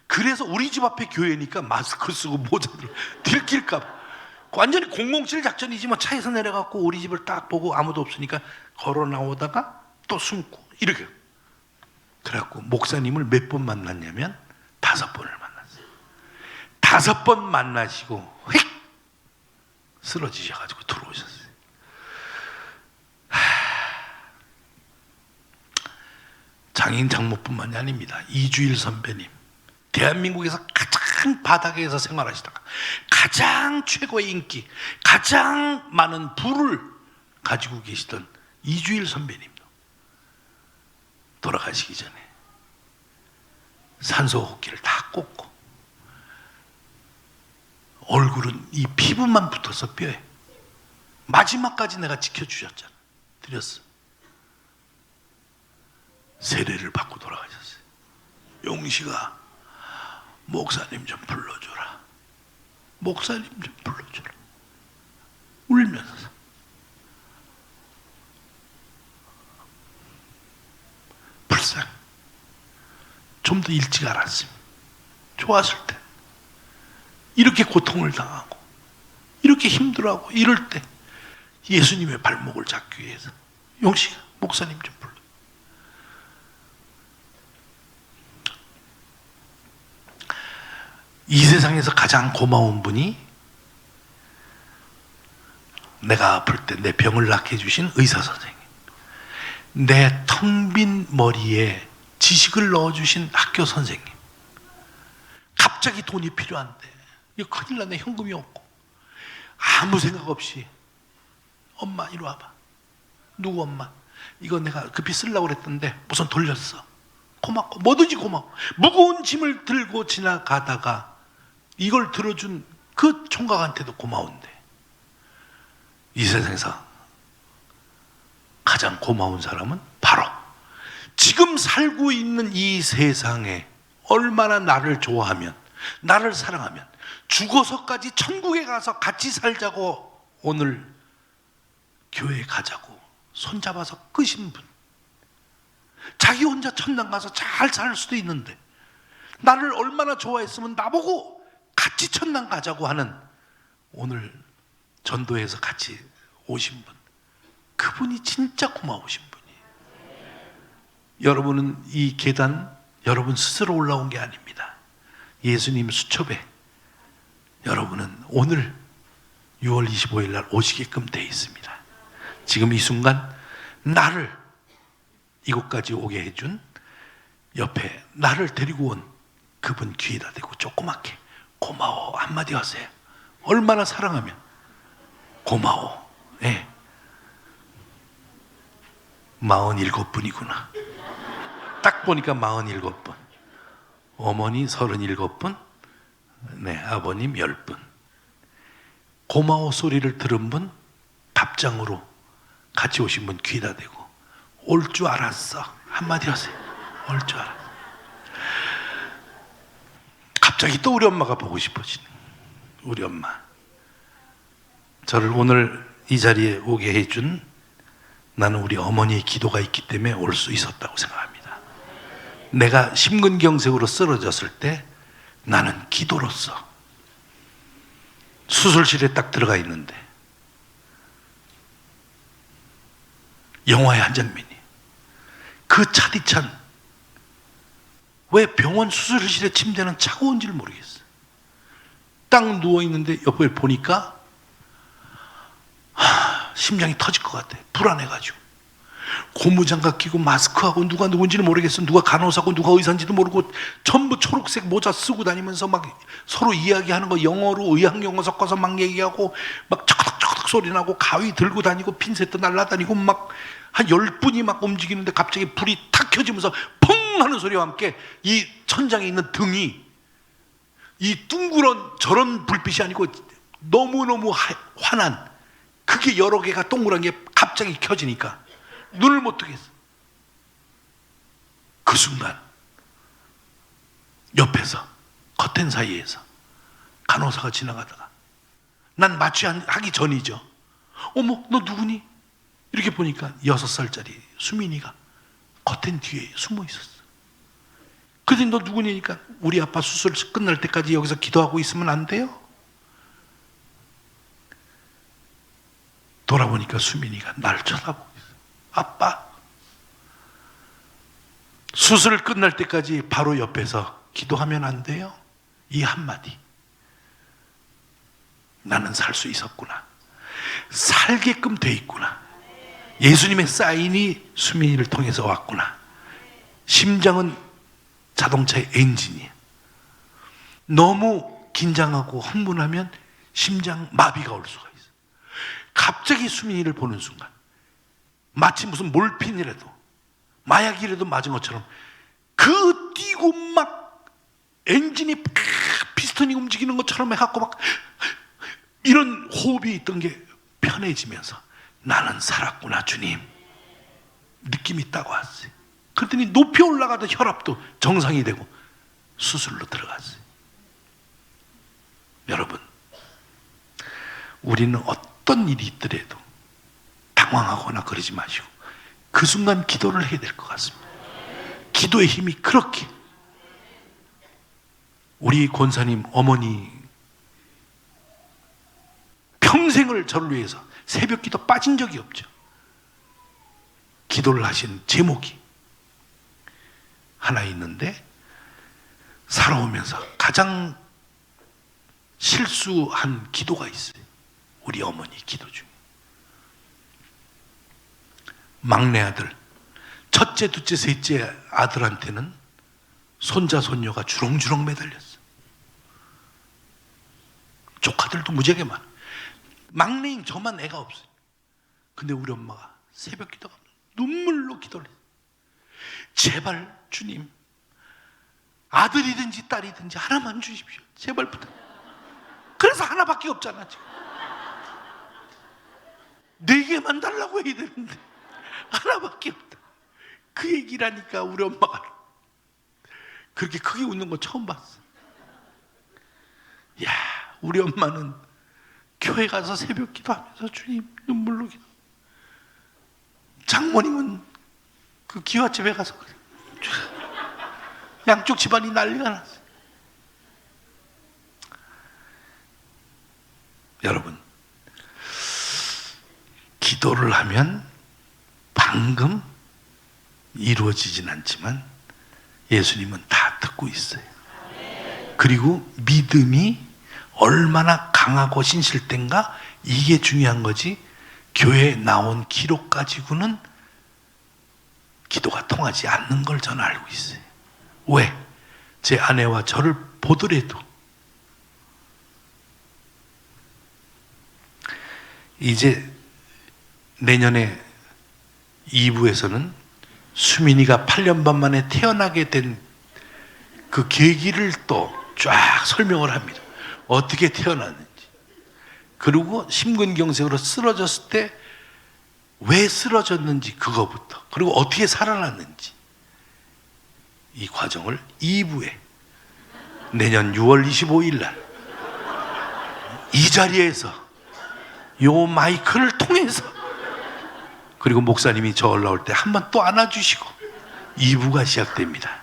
그래서 우리 집 앞에 교회니까 마스크 쓰고 모자를 들킬까 봐 완전히 007 작전이지 뭐. 차에서 내려갖고 우리 집을 딱 보고 아무도 없으니까 걸어 나오다가 또 숨고 이렇게. 그래갖고 목사님을 몇 번 만났냐면 5번을 만났어요. 5번 만나시고 휙 쓰러지셔가지고 들어오셨어요. 장인 장모뿐만이 아닙니다. 이주일 선배님, 대한민국에서 가장 바닥에서 생활하시다가 가장 최고의 인기, 가장 많은 부를 가지고 계시던 이주일 선배님도 돌아가시기 전에 산소 호흡기를 다 꽂고 얼굴은 이 피부만 붙어서 뼈에 마지막까지 내가 지켜주셨잖아. 드렸어. 세례를 받고 돌아가셨어요. 용식아, 목사님 좀 불러줘라. 목사님 좀 불러줘라. 울면서. 불쌍해. 좀 더 일찍 알았으면 좋았을 때. 이렇게 고통을 당하고 이렇게 힘들어하고 이럴 때 예수님의 발목을 잡기 위해서 용식아, 목사님 좀 불러. 이 세상에서 가장 고마운 분이 내가 아플 때 내 병을 낫게 해주신 의사 선생님, 내 텅 빈 머리에 지식을 넣어주신 학교 선생님, 갑자기 돈이 필요한데 이거 큰일 났네, 현금이 없고, 아무 생각 없이 엄마 이리 와봐. 누구 엄마? 이거 내가 급히 쓰려고 그랬던데 우선 돌렸어. 고맙고, 뭐든지 고마워. 무거운 짐을 들고 지나가다가 이걸 들어준 그 총각한테도 고마운데, 이 세상에서 가장 고마운 사람은 바로 지금 살고 있는 이 세상에 얼마나 나를 좋아하면, 나를 사랑하면 죽어서까지 천국에 가서 같이 살자고 오늘 교회에 가자고 손잡아서 끄신 분, 자기 혼자 천당 가서 잘 살 수도 있는데 나를 얼마나 좋아했으면 나보고 같이 천당 가자고 하는, 오늘 전도해서 같이 오신 분, 그분이 진짜 고마우신 분이에요. 여러분은 이 계단 여러분 스스로 올라온 게 아닙니다. 예수님 수첩에 여러분은 오늘 6월 25일 날 오시게끔 되어 있습니다. 지금 이 순간 나를 이곳까지 오게 해준, 옆에 나를 데리고 온 그분 귀에다 대고 조그맣게 고마워 한마디 하세요. 얼마나 사랑하면 고마워. 네. 47분이구나. 딱 보니까 47분. 어머니 37분, 네, 아버님 10분. 고마워 소리를 들은 분, 답장으로 같이 오신 분 귀에다 대고 올 줄 알았어 한마디 하세요. 올 줄 알았어. 갑자기 또 우리 엄마가 보고 싶어지네. 우리 엄마, 저를 오늘 이 자리에 오게 해준, 나는 우리 어머니의 기도가 있기 때문에 올 수 있었다고 생각합니다. 내가 심근경색으로 쓰러졌을 때 나는 기도로서 수술실에 딱 들어가 있는데 영화의 한 장면이, 그 차디찬, 왜 병원 수술실에 침대는 차가운지를 모르겠어요. 딱 누워있는데 옆에 보니까 심장이 터질 것 같아. 불안해가지고 고무장갑 끼고 마스크하고, 누가 누군지는 모르겠어, 누가 간호사고 누가 의사인지도 모르고 전부 초록색 모자 쓰고 다니면서 막 서로 이야기하는 거 영어로 의학 용어 섞어서 막 얘기하고, 막 척덕척덕 소리 나고, 가위 들고 다니고 핀셋도 날라다니고, 막 한 10분이 막 움직이는데 갑자기 불이 탁 켜지면서 펑 하는 소리와 함께 이 천장에 있는 등이, 이 둥그런 저런 불빛이 아니고 너무너무 환한, 그게 여러 개가 동그란 게 갑자기 켜지니까 눈을 못 뜨겠어. 그 순간 옆에서 커튼 사이에서 간호사가 지나가다가, 난 마취하기 전이죠. 어머, 너 누구니? 이렇게 보니까 6살짜리 수민이가 커튼 뒤에 숨어 있었어. 그랬더니 너 누구니니까, 우리 아빠 수술 끝날 때까지 여기서 기도하고 있으면 안 돼요? 돌아보니까 수민이가 날 쳐다보고 있어. 아빠, 수술 끝날 때까지 바로 옆에서 기도하면 안 돼요? 이 한마디, 나는 살 수 있었구나, 살게끔 돼 있구나. 예수님의 사인이 수민이를 통해서 왔구나. 심장은 자동차의 엔진이에요. 너무 긴장하고 흥분하면 심장 마비가 올 수가 있어요. 갑자기 수민이를 보는 순간 마치 무슨 몰핀이라도 마약이라도 맞은 것처럼 그 뛰고 막 엔진이 피스톤이 움직이는 것처럼 해갖고 막 이런 호흡이 있던 게 편해지면서, 나는 살았구나 주님, 느낌이 딱 왔어요. 그랬더니 높이 올라가던 혈압도 정상이 되고 수술로 들어갔어요. 여러분, 우리는 어떤 일이 있더라도 당황하거나 그러지 마시고 그 순간 기도를 해야 될 것 같습니다. 기도의 힘이 그렇게, 우리 권사님 어머니 평생을 저를 위해서 새벽 기도 빠진 적이 없죠. 기도를 하신 제목이 하나 있는데, 살아오면서 가장 실수한 기도가 있어요. 우리 어머니 기도 중에. 막내 아들, 첫째, 둘째, 셋째 아들한테는 손자, 손녀가 주렁주렁 매달렸어. 조카들도 무지하게 많아. 막내인 저만 애가 없어요. 근데 우리 엄마가 새벽 기도가 눈물로 기도를 했어요. 제발 주님, 아들이든지 딸이든지 하나만 주십시오. 제발 부탁. 그래서 하나밖에 없잖아 지금. 4개만 달라고 해야 되는데 하나밖에 없다. 그 얘기를 하니까 우리 엄마가 그렇게 크게 웃는 거 처음 봤어. 야, 우리 엄마는 교회 가서 새벽 기도하면서 주님 눈물로 기도. 장모님은 그 기와집에 가서 양쪽 집안이 난리가 났어요. 여러분, 기도를 하면 방금 이루어지진 않지만 예수님은 다 듣고 있어요. 그리고 믿음이 얼마나 강하고 신실된가, 이게 중요한 거지. 교회에 나온 기록 가지고는 기도가 통하지 않는 걸 저는 알고 있어요. 왜? 제 아내와 저를 보더라도 이제 내년에 2부에서는 수민이가 8년 반 만에 태어나게 된 그 계기를 또 쫙 설명을 합니다. 어떻게 태어났는지, 그리고 심근경색으로 쓰러졌을 때 왜 쓰러졌는지 그거부터, 그리고 어떻게 살아났는지, 이 과정을 2부에 내년 6월 25일 날 이 자리에서 요 마이크를 통해서, 그리고 목사님이 저 올라올 때 한 번 또 안아주시고 2부가 시작됩니다.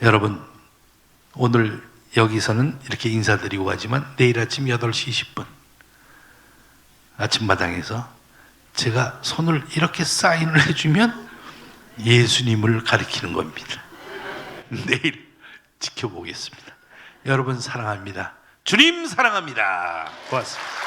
여러분, 오늘 여기서는 이렇게 인사드리고 가지만 내일 아침 8시 20분 아침마당에서 제가 손을 이렇게 사인을 해주면 예수님을 가리키는 겁니다. 내일 지켜보겠습니다. 여러분 사랑합니다. 주님 사랑합니다. 고맙습니다.